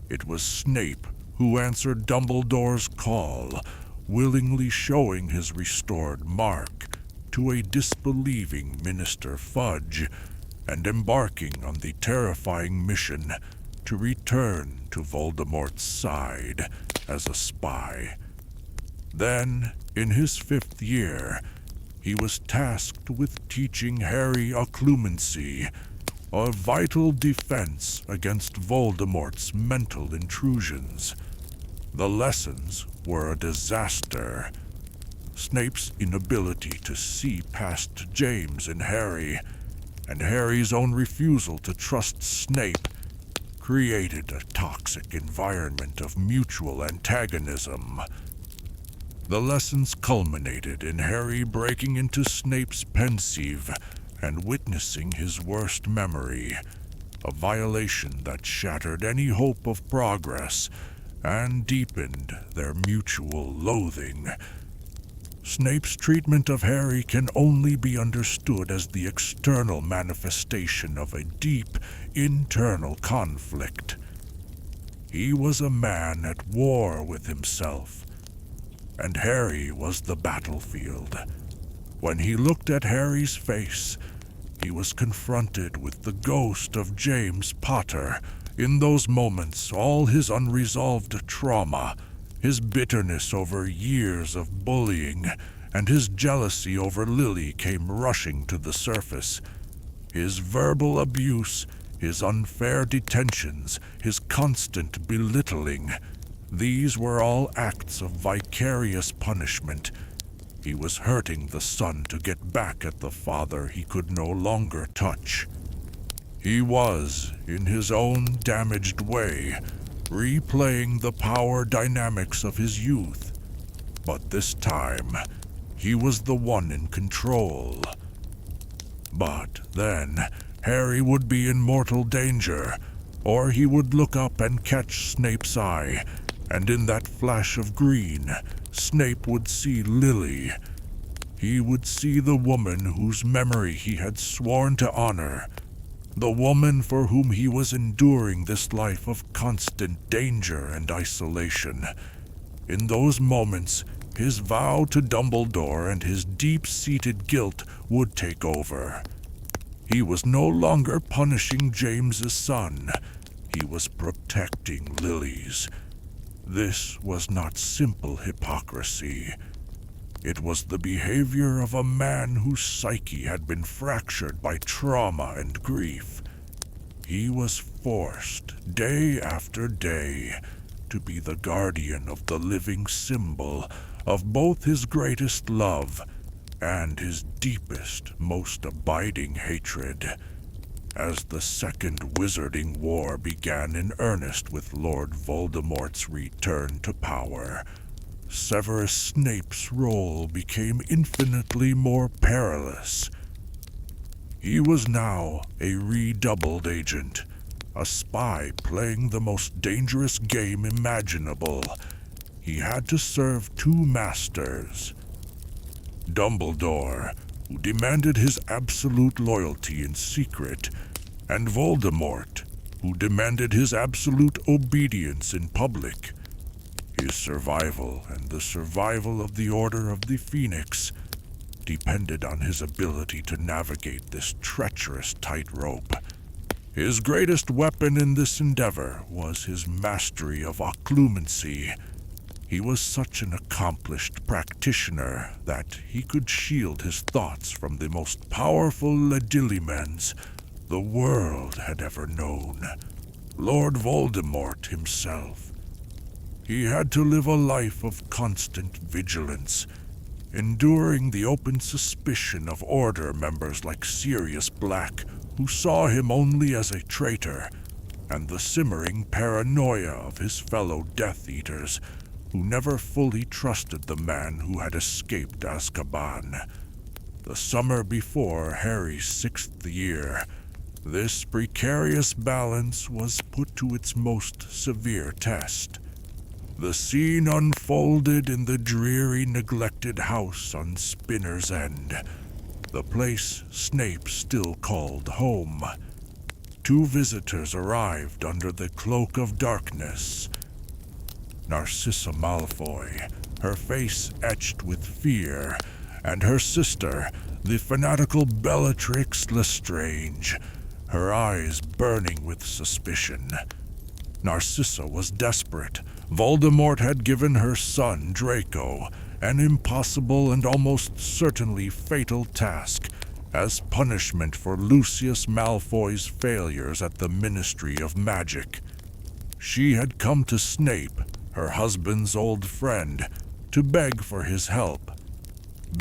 it was Snape who answered Dumbledore's call, willingly showing his restored mark to a disbelieving Minister Fudge, and embarking on the terrifying mission to return to Voldemort's side as a spy. Then, in his fifth year, he was tasked with teaching Harry occlumency, a vital defense against Voldemort's mental intrusions. The lessons were a disaster. Snape's inability to see past James and Harry, and Harry's own refusal to trust Snape, created a toxic environment of mutual antagonism. The lessons culminated in Harry breaking into Snape's pensieve and witnessing his worst memory, a violation that shattered any hope of progress and deepened their mutual loathing. Snape's treatment of Harry can only be understood as the external manifestation of a deep, internal conflict. He was a man at war with himself, and Harry was the battlefield. When he looked at Harry's face, he was confronted with the ghost of James Potter. In those moments, all his unresolved trauma, his bitterness over years of bullying, and his jealousy over Lily came rushing to the surface. His verbal abuse, his unfair detentions, his constant belittling, these were all acts of vicarious punishment. He was hurting the son to get back at the father he could no longer touch. He was, in his own damaged way, replaying the power dynamics of his youth. But this time, he was the one in control. But then, Harry would be in mortal danger, or he would look up and catch Snape's eye, and in that flash of green, Snape would see Lily. He would see the woman whose memory he had sworn to honor, the woman for whom he was enduring this life of constant danger and isolation. In those moments, his vow to Dumbledore and his deep-seated guilt would take over. He was no longer punishing James's son. He was protecting Lily's. This was not simple hypocrisy. It was the behavior of a man whose psyche had been fractured by trauma and grief. He was forced, day after day, to be the guardian of the living symbol of both his greatest love and his deepest, most abiding hatred. As the Second Wizarding War began in earnest with Lord Voldemort's return to power, Severus Snape's role became infinitely more perilous. He was now a redoubled agent, a spy playing the most dangerous game imaginable. He had to serve two masters: Dumbledore, who demanded his absolute loyalty in secret, and Voldemort, who demanded his absolute obedience in public. His survival and the survival of the Order of the Phoenix depended on his ability to navigate this treacherous tightrope. His greatest weapon in this endeavor was his mastery of occlumency. He was such an accomplished practitioner that he could shield his thoughts from the most powerful legilimens the world had ever known, Lord Voldemort himself. He had to live a life of constant vigilance, enduring the open suspicion of Order members like Sirius Black, who saw him only as a traitor, and the simmering paranoia of his fellow Death Eaters, who never fully trusted the man who had escaped Azkaban. The summer before Harry's 6th year, this precarious balance was put to its most severe test. The scene unfolded in the dreary, neglected house on Spinner's End, the place Snape still called home. Two visitors arrived under the cloak of darkness. Narcissa Malfoy, her face etched with fear, and her sister, the fanatical Bellatrix Lestrange, her eyes burning with suspicion. Narcissa was desperate. Voldemort had given her son, Draco, an impossible and almost certainly fatal task as punishment for Lucius Malfoy's failures at the Ministry of Magic. She had come to Snape, her husband's old friend, to beg for his help.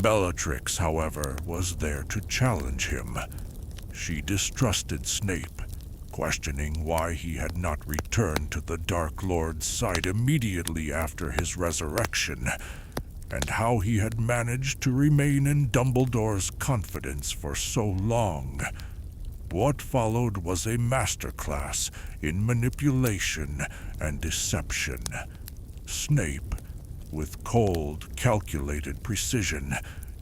Bellatrix, however, was there to challenge him. She distrusted Snape, questioning why he had not returned to the Dark Lord's side immediately after his resurrection, and how he had managed to remain in Dumbledore's confidence for so long. What followed was a masterclass in manipulation and deception. Snape, with cold, calculated precision,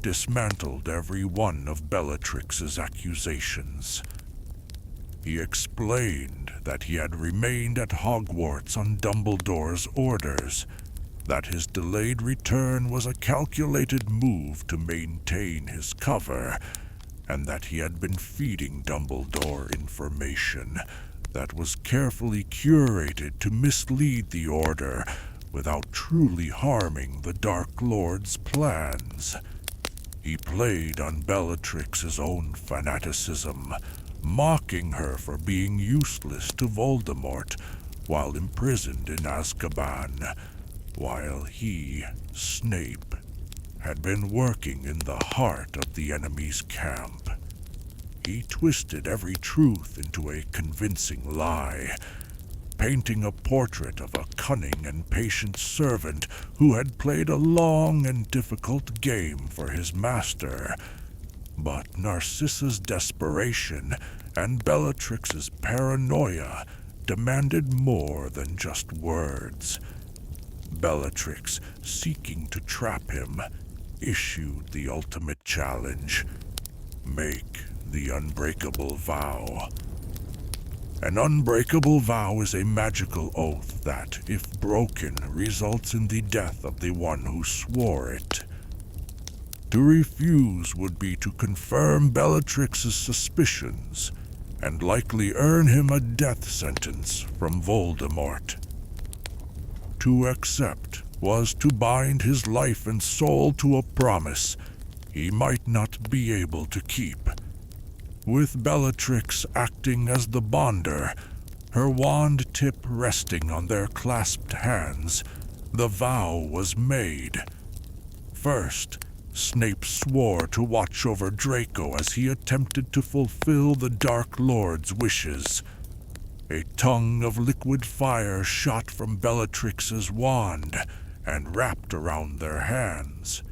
dismantled every one of Bellatrix's accusations. He explained that he had remained at Hogwarts on Dumbledore's orders, that his delayed return was a calculated move to maintain his cover, and that he had been feeding Dumbledore information that was carefully curated to mislead the Order without truly harming the Dark Lord's plans. He played on Bellatrix's own fanaticism, mocking her for being useless to Voldemort while imprisoned in Azkaban, while he, Snape, had been working in the heart of the enemy's camp. he twisted every truth into a convincing lie, painting a portrait of a cunning and patient servant who had played a long and difficult game for his master. But Narcissa's desperation and Bellatrix's paranoia demanded more than just words. Bellatrix, seeking to trap him, issued the ultimate challenge: make the unbreakable vow. An unbreakable vow is a magical oath that, if broken, results in the death of the one who swore it. To refuse would be to confirm Bellatrix's suspicions and likely earn him a death sentence from Voldemort. To accept was to bind his life and soul to a promise he might not be able to keep. With Bellatrix acting as the bonder, her wand tip resting on their clasped hands, the vow was made. First, Snape swore to watch over Draco as he attempted to fulfill the Dark Lord's wishes. A tongue of liquid fire shot from Bellatrix's wand and wrapped around their hands.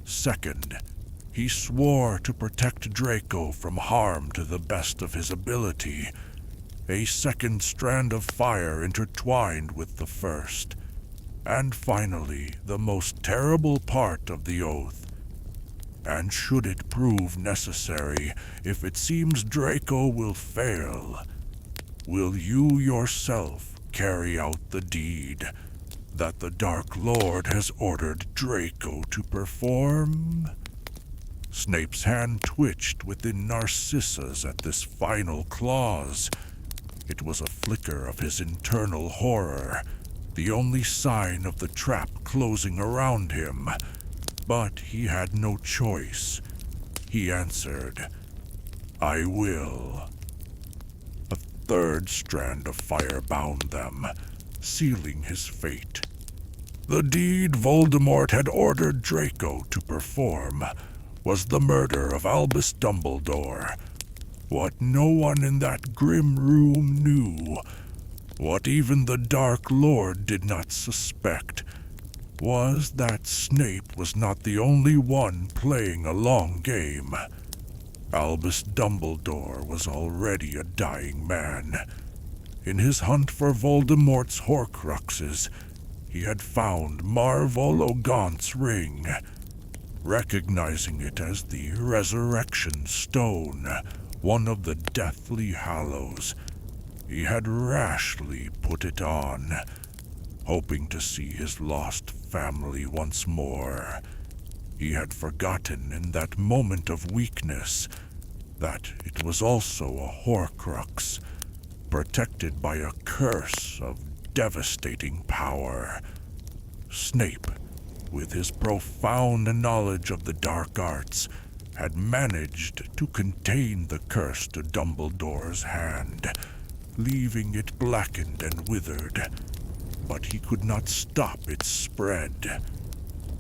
Second, he swore to protect Draco from harm to the best of his ability. A second strand of fire intertwined with the first. And finally, the most terrible part of the oath. And should it prove necessary, if it seems Draco will fail, will you yourself carry out the deed that the Dark Lord has ordered Draco to perform? Snape's hand twitched within Narcissa's at this final clause. It was a flicker of his internal horror, the only sign of the trap closing around him. But he had no choice. He answered, "I will." A third strand of fire bound them, sealing his fate. The deed Voldemort had ordered Draco to perform was the murder of Albus Dumbledore. What no one in that grim room knew, what even the Dark Lord did not suspect, was that Snape was not the only one playing a long game. Albus Dumbledore was already a dying man. In his hunt for Voldemort's Horcruxes, he had found Marvol O'Gaunt's ring. Recognizing it as the Resurrection Stone, one of the Deathly Hallows, he had rashly put it on, hoping to see his lost family once more. He had forgotten in that moment of weakness that it was also a Horcrux, protected by a curse of devastating power. Snape, with his profound knowledge of the dark arts, had managed to contain the curse to Dumbledore's hand, leaving it blackened and withered. But he could not stop its spread.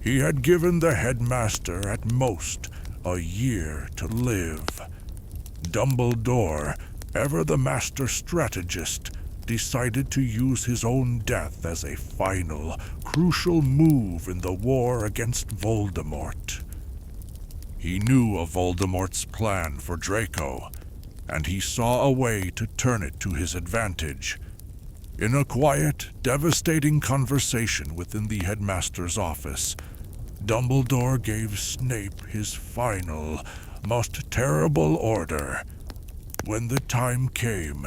He had given the headmaster at most a year to live. Dumbledore, ever the master strategist, decided to use his own death as a final, crucial move in the war against Voldemort. He knew of Voldemort's plan for Draco, and he saw a way to turn it to his advantage. In a quiet, devastating conversation within the headmaster's office, Dumbledore gave Snape his final, most terrible order. When the time came,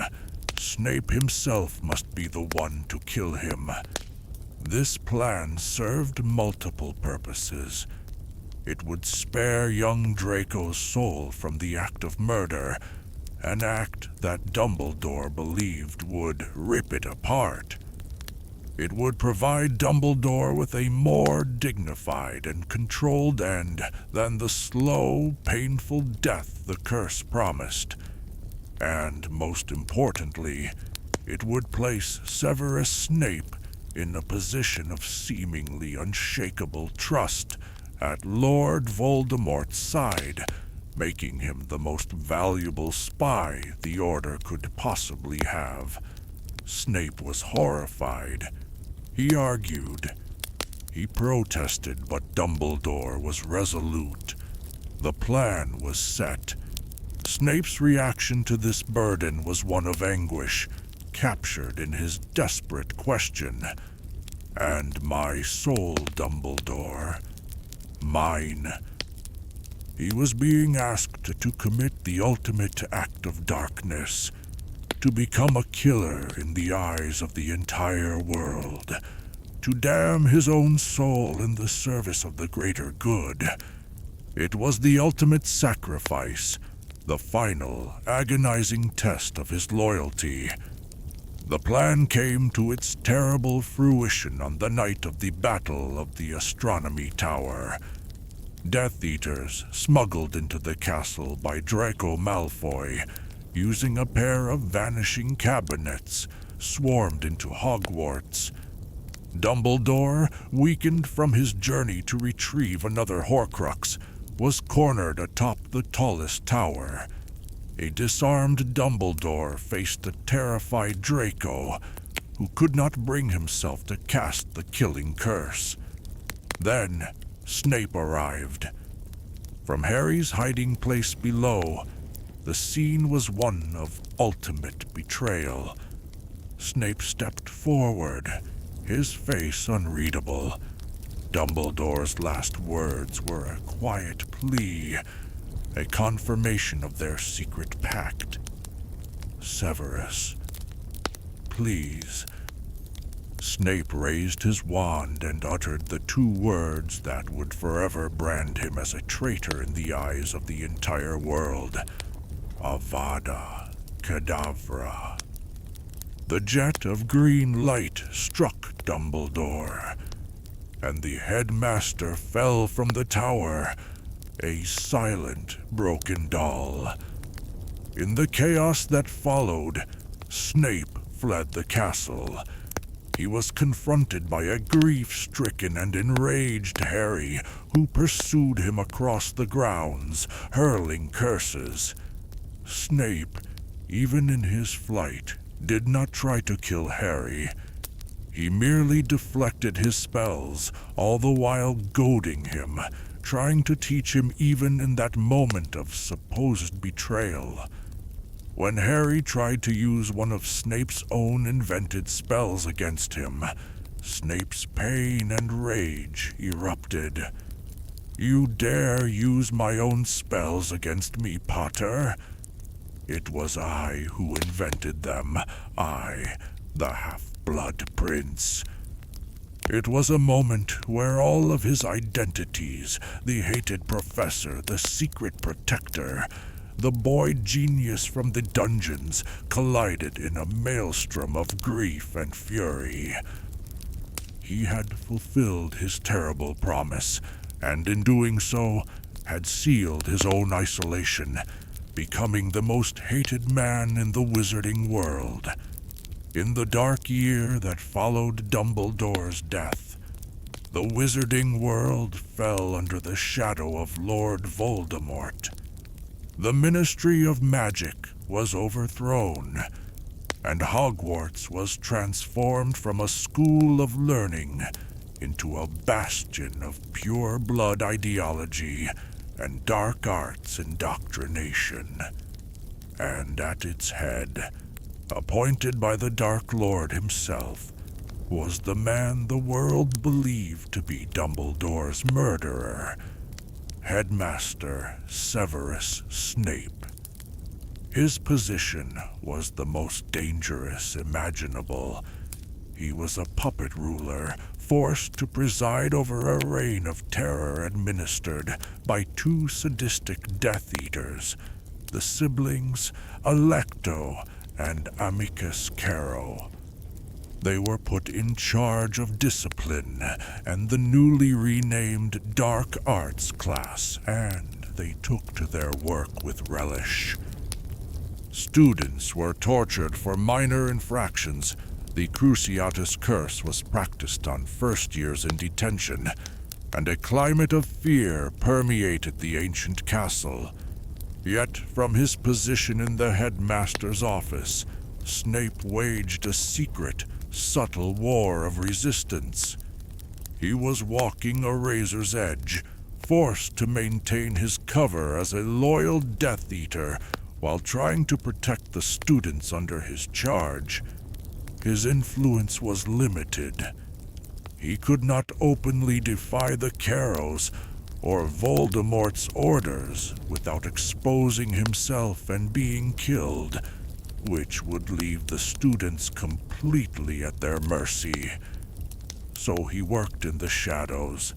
Snape himself must be the one to kill him. This plan served multiple purposes. It would spare young Draco's soul from the act of murder, an act that Dumbledore believed would rip it apart. It would provide Dumbledore with a more dignified and controlled end than the slow, painful death the curse promised. And, most importantly, it would place Severus Snape in a position of seemingly unshakable trust at Lord Voldemort's side making him the most valuable spy the Order could possibly have. Snape was horrified. He argued. He protested, but Dumbledore was resolute. The plan was set. Snape's reaction to this burden was one of anguish, captured in his desperate question. "And my soul, Dumbledore. Mine." He was being asked to commit the ultimate act of darkness, to become a killer in the eyes of the entire world, to damn his own soul in the service of the greater good. It was the ultimate sacrifice, the final, agonizing test of his loyalty. The plan came to its terrible fruition on the night of the Battle of the Astronomy Tower. Death Eaters, smuggled into the castle by Draco Malfoy, using a pair of vanishing cabinets, swarmed into Hogwarts. Dumbledore, weakened from his journey to retrieve another Horcrux, was cornered atop the tallest tower. A disarmed Dumbledore faced a terrified Draco, who could not bring himself to cast the killing curse. Then, Snape arrived. From Harry's hiding place below, the scene was one of ultimate betrayal. Snape stepped forward, his face unreadable. Dumbledore's last words were a quiet plea, a confirmation of their secret pact. "Severus, please." Snape raised his wand and uttered the two words that would forever brand him as a traitor in the eyes of the entire world. Avada Kedavra. The jet of green light struck Dumbledore, and the headmaster fell from the tower, a silent, broken doll. In the chaos that followed, Snape fled the castle. He was confronted by a grief-stricken and enraged Harry, who pursued him across the grounds, hurling curses. Snape, even in his flight, did not try to kill Harry. He merely deflected his spells, all the while goading him, trying to teach him even in that moment of supposed betrayal. When Harry tried to use one of Snape's own invented spells against him, Snape's pain and rage erupted. "You dare use my own spells against me, Potter? It was I who invented them, I, the Half-Blood Prince." It was a moment where all of his identities, the hated professor, the secret protector, the boy genius from the dungeons, collided in a maelstrom of grief and fury. He had fulfilled his terrible promise, and in doing so, had sealed his own isolation, becoming the most hated man in the wizarding world. In the dark year that followed Dumbledore's death, the wizarding world fell under the shadow of Lord Voldemort. The Ministry of Magic was overthrown, and Hogwarts was transformed from a school of learning into a bastion of pure blood ideology and dark arts indoctrination. And at its head, appointed by the Dark Lord himself, was the man the world believed to be Dumbledore's murderer, Headmaster Severus Snape. His position was the most dangerous imaginable. He was a puppet ruler, forced to preside over a reign of terror administered by two sadistic Death Eaters, the siblings Alecto and Amicus Caro. They were put in charge of discipline and the newly renamed Dark Arts class, and they took to their work with relish. Students were tortured for minor infractions. The Cruciatus Curse was practiced on first years in detention, and a climate of fear permeated the ancient castle. Yet, from his position in the headmaster's office, Snape waged a secret, subtle war of resistance. He was walking a razor's edge, forced to maintain his cover as a loyal Death Eater while trying to protect the students under his charge. His influence was limited. He could not openly defy the Carrows or Voldemort's orders without exposing himself and being killed, which would leave the students completely at their mercy. So he worked in the shadows.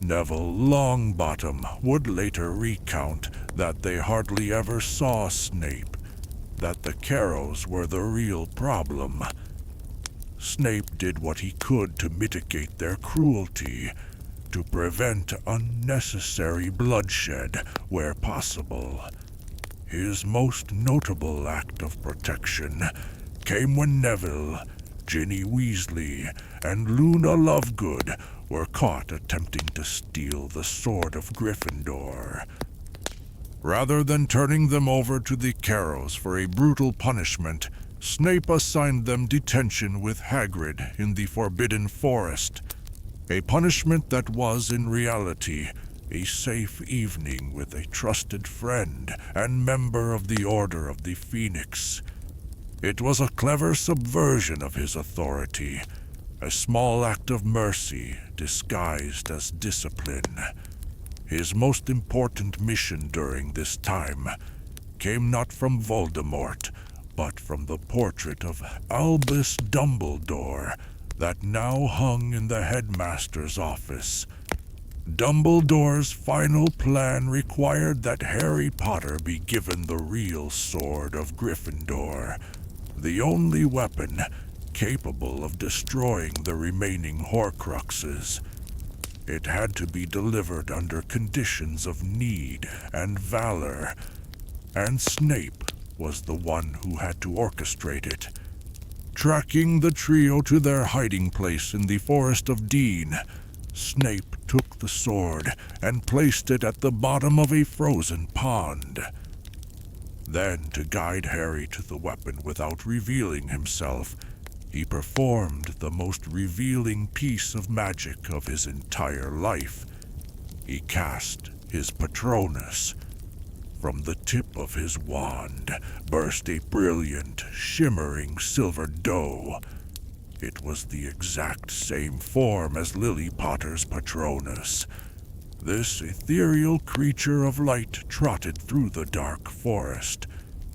Neville Longbottom would later recount that they hardly ever saw Snape, that the Carrows were the real problem. Snape did what he could to mitigate their cruelty, to prevent unnecessary bloodshed where possible. His most notable act of protection came when Neville, Ginny Weasley, and Luna Lovegood were caught attempting to steal the Sword of Gryffindor. Rather than turning them over to the Carrows for a brutal punishment, Snape assigned them detention with Hagrid in the Forbidden Forest, a punishment that was, in reality, a safe evening with a trusted friend and member of the Order of the Phoenix. It was a clever subversion of his authority, a small act of mercy disguised as discipline. His most important mission during this time came not from Voldemort, but from the portrait of Albus Dumbledore that now hung in the headmaster's office. Dumbledore's final plan required that Harry Potter be given the real Sword of Gryffindor, the only weapon capable of destroying the remaining Horcruxes. It had to be delivered under conditions of need and valor, and Snape was the one who had to orchestrate it. Tracking the trio to their hiding place in the Forest of Dean, Snape took the sword and placed it at the bottom of a frozen pond. Then, to guide Harry to the weapon without revealing himself, he performed the most revealing piece of magic of his entire life. He cast his Patronus. From the tip of his wand burst a brilliant, shimmering silver dough. It was the exact same form as Lily Potter's Patronus. This ethereal creature of light trotted through the dark forest,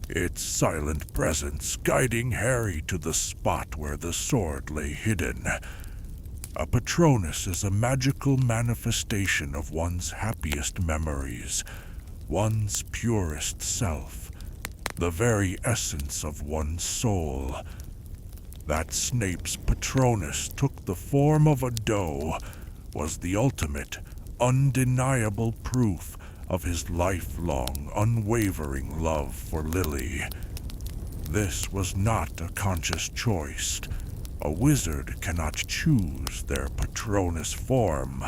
its silent presence guiding Harry to the spot where the sword lay hidden. A Patronus is a magical manifestation of one's happiest memories, one's purest self, the very essence of one's soul. That Snape's Patronus took the form of a doe was the ultimate, undeniable proof of his lifelong, unwavering love for Lily. This was not a conscious choice. A wizard cannot choose their Patronus form.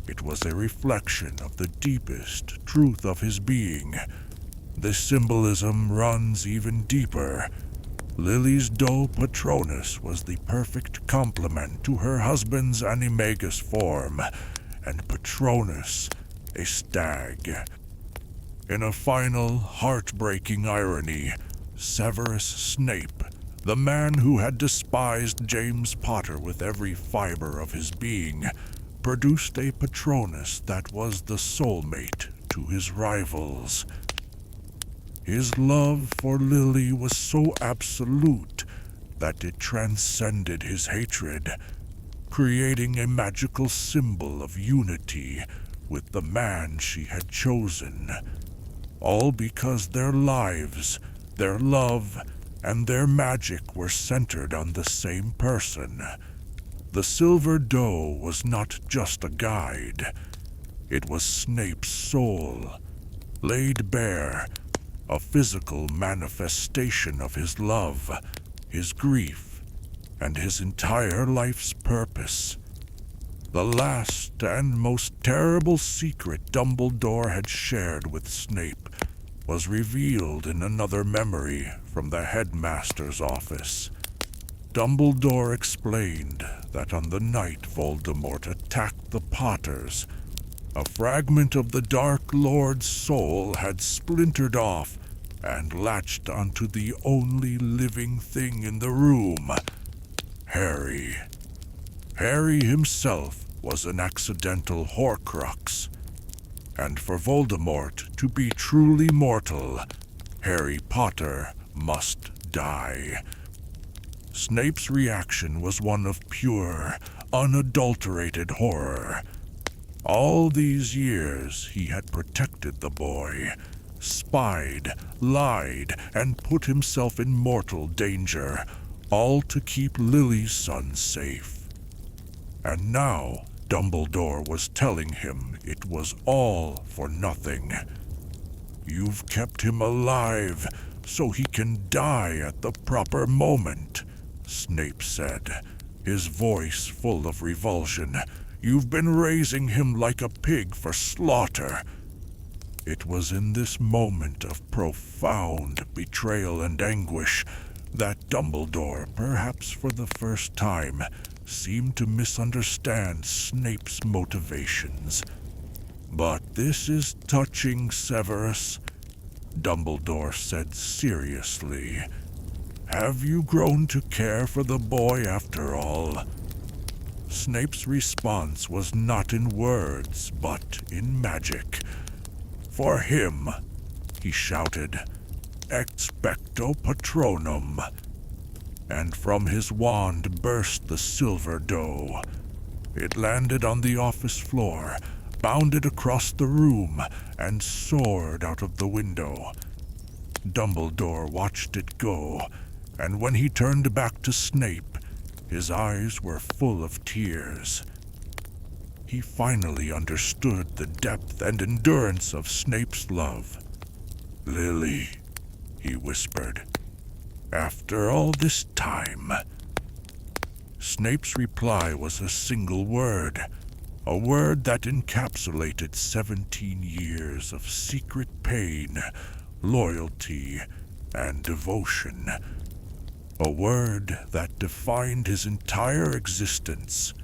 It was a reflection of the deepest truth of his being. This symbolism runs even deeper. Lily's doe Patronus was the perfect complement to her husband's animagus form, and Patronus a stag. In a final, heartbreaking irony, Severus Snape, the man who had despised James Potter with every fiber of his being, produced a Patronus that was the soulmate to his rivals. His love for Lily was so absolute that it transcended his hatred, creating a magical symbol of unity with the man she had chosen, all because their lives, their love, and their magic were centered on the same person. The silver doe was not just a guide. It was Snape's soul, laid bare, a physical manifestation of his love, his grief, and his entire life's purpose. The last and most terrible secret Dumbledore had shared with Snape was revealed in another memory from the headmaster's office. Dumbledore explained that on the night Voldemort attacked the Potters, a fragment of the Dark Lord's soul had splintered off and latched onto the only living thing in the room, Harry. Harry himself was an accidental Horcrux, and for Voldemort to be truly mortal, Harry Potter must die. Snape's reaction was one of pure, unadulterated horror. All these years he had protected the boy, spied, lied, and put himself in mortal danger, all to keep Lily's son safe. And now Dumbledore was telling him it was all for nothing. "You've kept him alive so he can die at the proper moment," Snape said, his voice full of revulsion. "You've been raising him like a pig for slaughter." It was in this moment of profound betrayal and anguish that Dumbledore, perhaps for the first time, seemed to misunderstand Snape's motivations. "But this is touching, Severus," Dumbledore said seriously. "Have you grown to care for the boy after all?" Snape's response was not in words, but in magic. "For him," he shouted, "expecto patronum." And from his wand burst the silver dough. It landed on the office floor, bounded across the room, and soared out of the window. Dumbledore watched it go, and when he turned back to Snape, his eyes were full of tears. He finally understood the depth and endurance of Snape's love. "Lily," he whispered, "after all this time." Snape's reply was a single word, a word that encapsulated 17 years of secret pain, loyalty, and devotion. A word that defined his entire existence.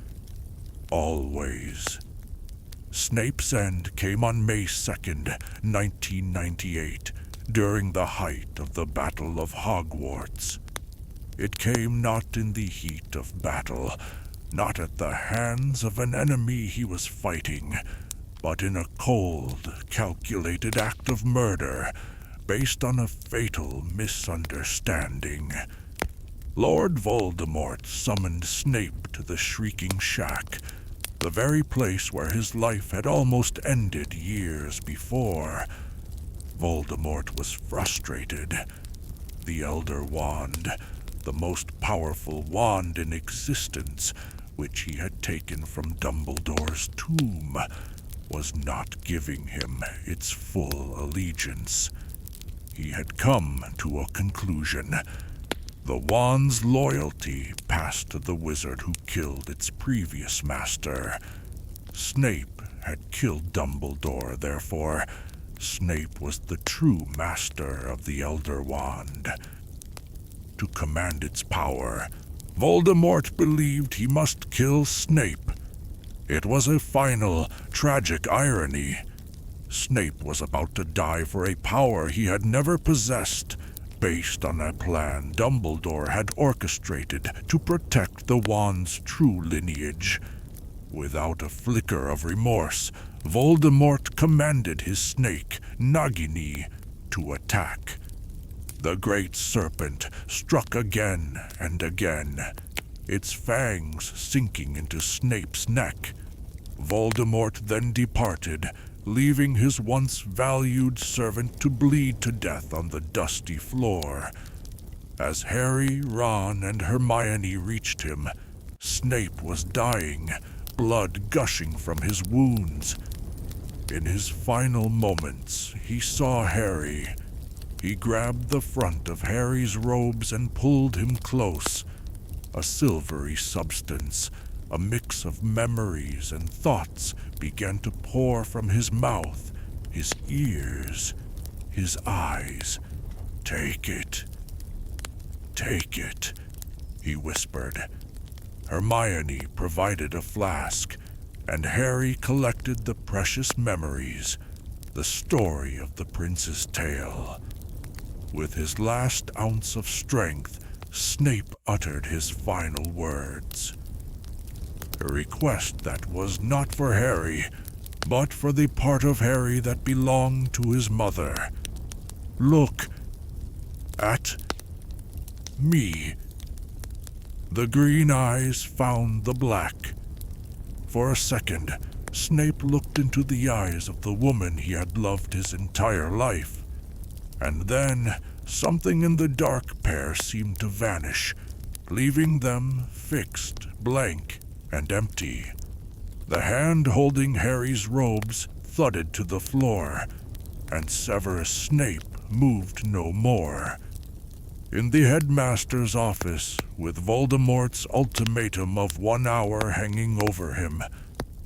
Always. Snape's end came on May 2nd, 1998, during the height of the Battle of Hogwarts. It came not in the heat of battle, not at the hands of an enemy he was fighting, but in a cold, calculated act of murder based on a fatal misunderstanding. Lord Voldemort summoned Snape to the Shrieking Shack, the very place where his life had almost ended years before. Voldemort was frustrated. The Elder Wand, the most powerful wand in existence, which he had taken from Dumbledore's tomb, was not giving him its full allegiance. He had come to a conclusion. The wand's loyalty passed to the wizard who killed its previous master. Snape had killed Dumbledore, therefore Snape was the true master of the Elder Wand. To command its power, Voldemort believed he must kill Snape. It was a final, tragic irony. Snape was about to die for a power he had never possessed, based on a plan Dumbledore had orchestrated to protect the wand's true lineage. Without a flicker of remorse, Voldemort commanded his snake, Nagini, to attack. The great serpent struck again and again, its fangs sinking into Snape's neck. Voldemort then departed, leaving his once valued servant to bleed to death on the dusty floor. As Harry, Ron, and Hermione reached him, Snape was dying, blood gushing from his wounds. In his final moments, he saw Harry. He grabbed the front of Harry's robes and pulled him close. A silvery substance, a mix of memories and thoughts, began to pour from his mouth, his ears. his eyes. "Take it. Take it," he whispered. Hermione provided a flask, and Harry collected the precious memories, the story of the prince's tale. With his last ounce of strength, Snape uttered his final words. A request that was not for Harry, but for the part of Harry that belonged to his mother. "Look at me." The green eyes found the black. For a second, Snape looked into the eyes of the woman he had loved his entire life. And then, something in the dark pair seemed to vanish, leaving them fixed, blank, and empty. The hand holding Harry's robes thudded to the floor, and Severus Snape moved no more. In the headmaster's office, with Voldemort's ultimatum of 1 hour hanging over him,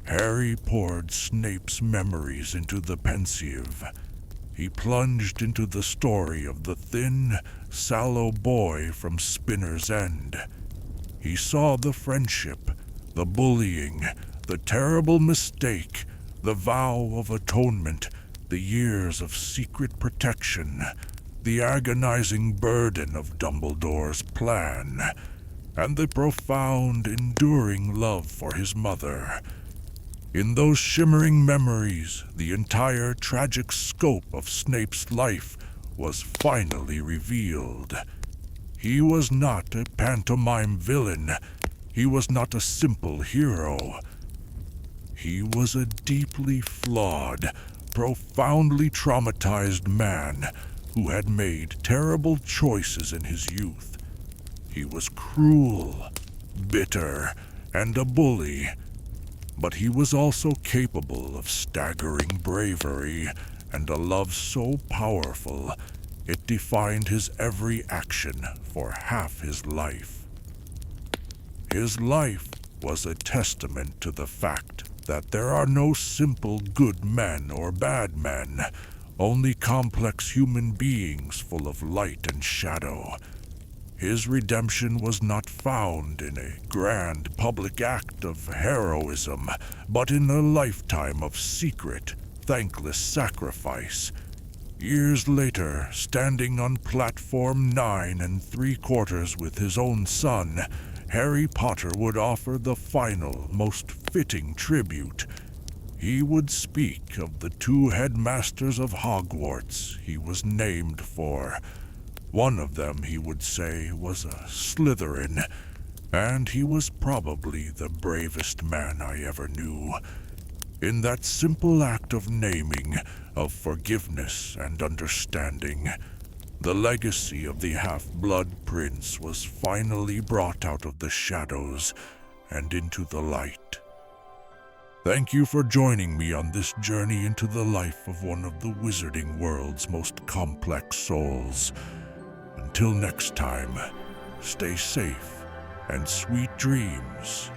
Harry poured Snape's memories into the pensieve. He plunged into the story of the thin, sallow boy from Spinner's End. He saw the friendship, the bullying, the terrible mistake, the vow of atonement, the years of secret protection, the agonizing burden of Dumbledore's plan, and the profound, enduring love for his mother. In those shimmering memories, the entire tragic scope of Snape's life was finally revealed. He was not a pantomime villain. He was not a simple hero. He was a deeply flawed, profoundly traumatized man who had made terrible choices in his youth. He was cruel, bitter, and a bully, but he was also capable of staggering bravery and a love so powerful it defined his every action for half his life. His life was a testament to the fact that there are no simple good men or bad men, only complex human beings full of light and shadow. His redemption was not found in a grand public act of heroism, but in a lifetime of secret, thankless sacrifice. Years later, standing on platform 9 3/4 with his own son, Harry Potter would offer the final, most fitting tribute. He would speak of the 2 headmasters of Hogwarts he was named for. One of them, he would say, was a Slytherin, and he was probably the bravest man I ever knew. In that simple act of naming, of forgiveness and understanding, the legacy of the Half-Blood Prince was finally brought out of the shadows and into the light. Thank you for joining me on this journey into the life of one of the wizarding world's most complex souls. Until next time, stay safe and sweet dreams.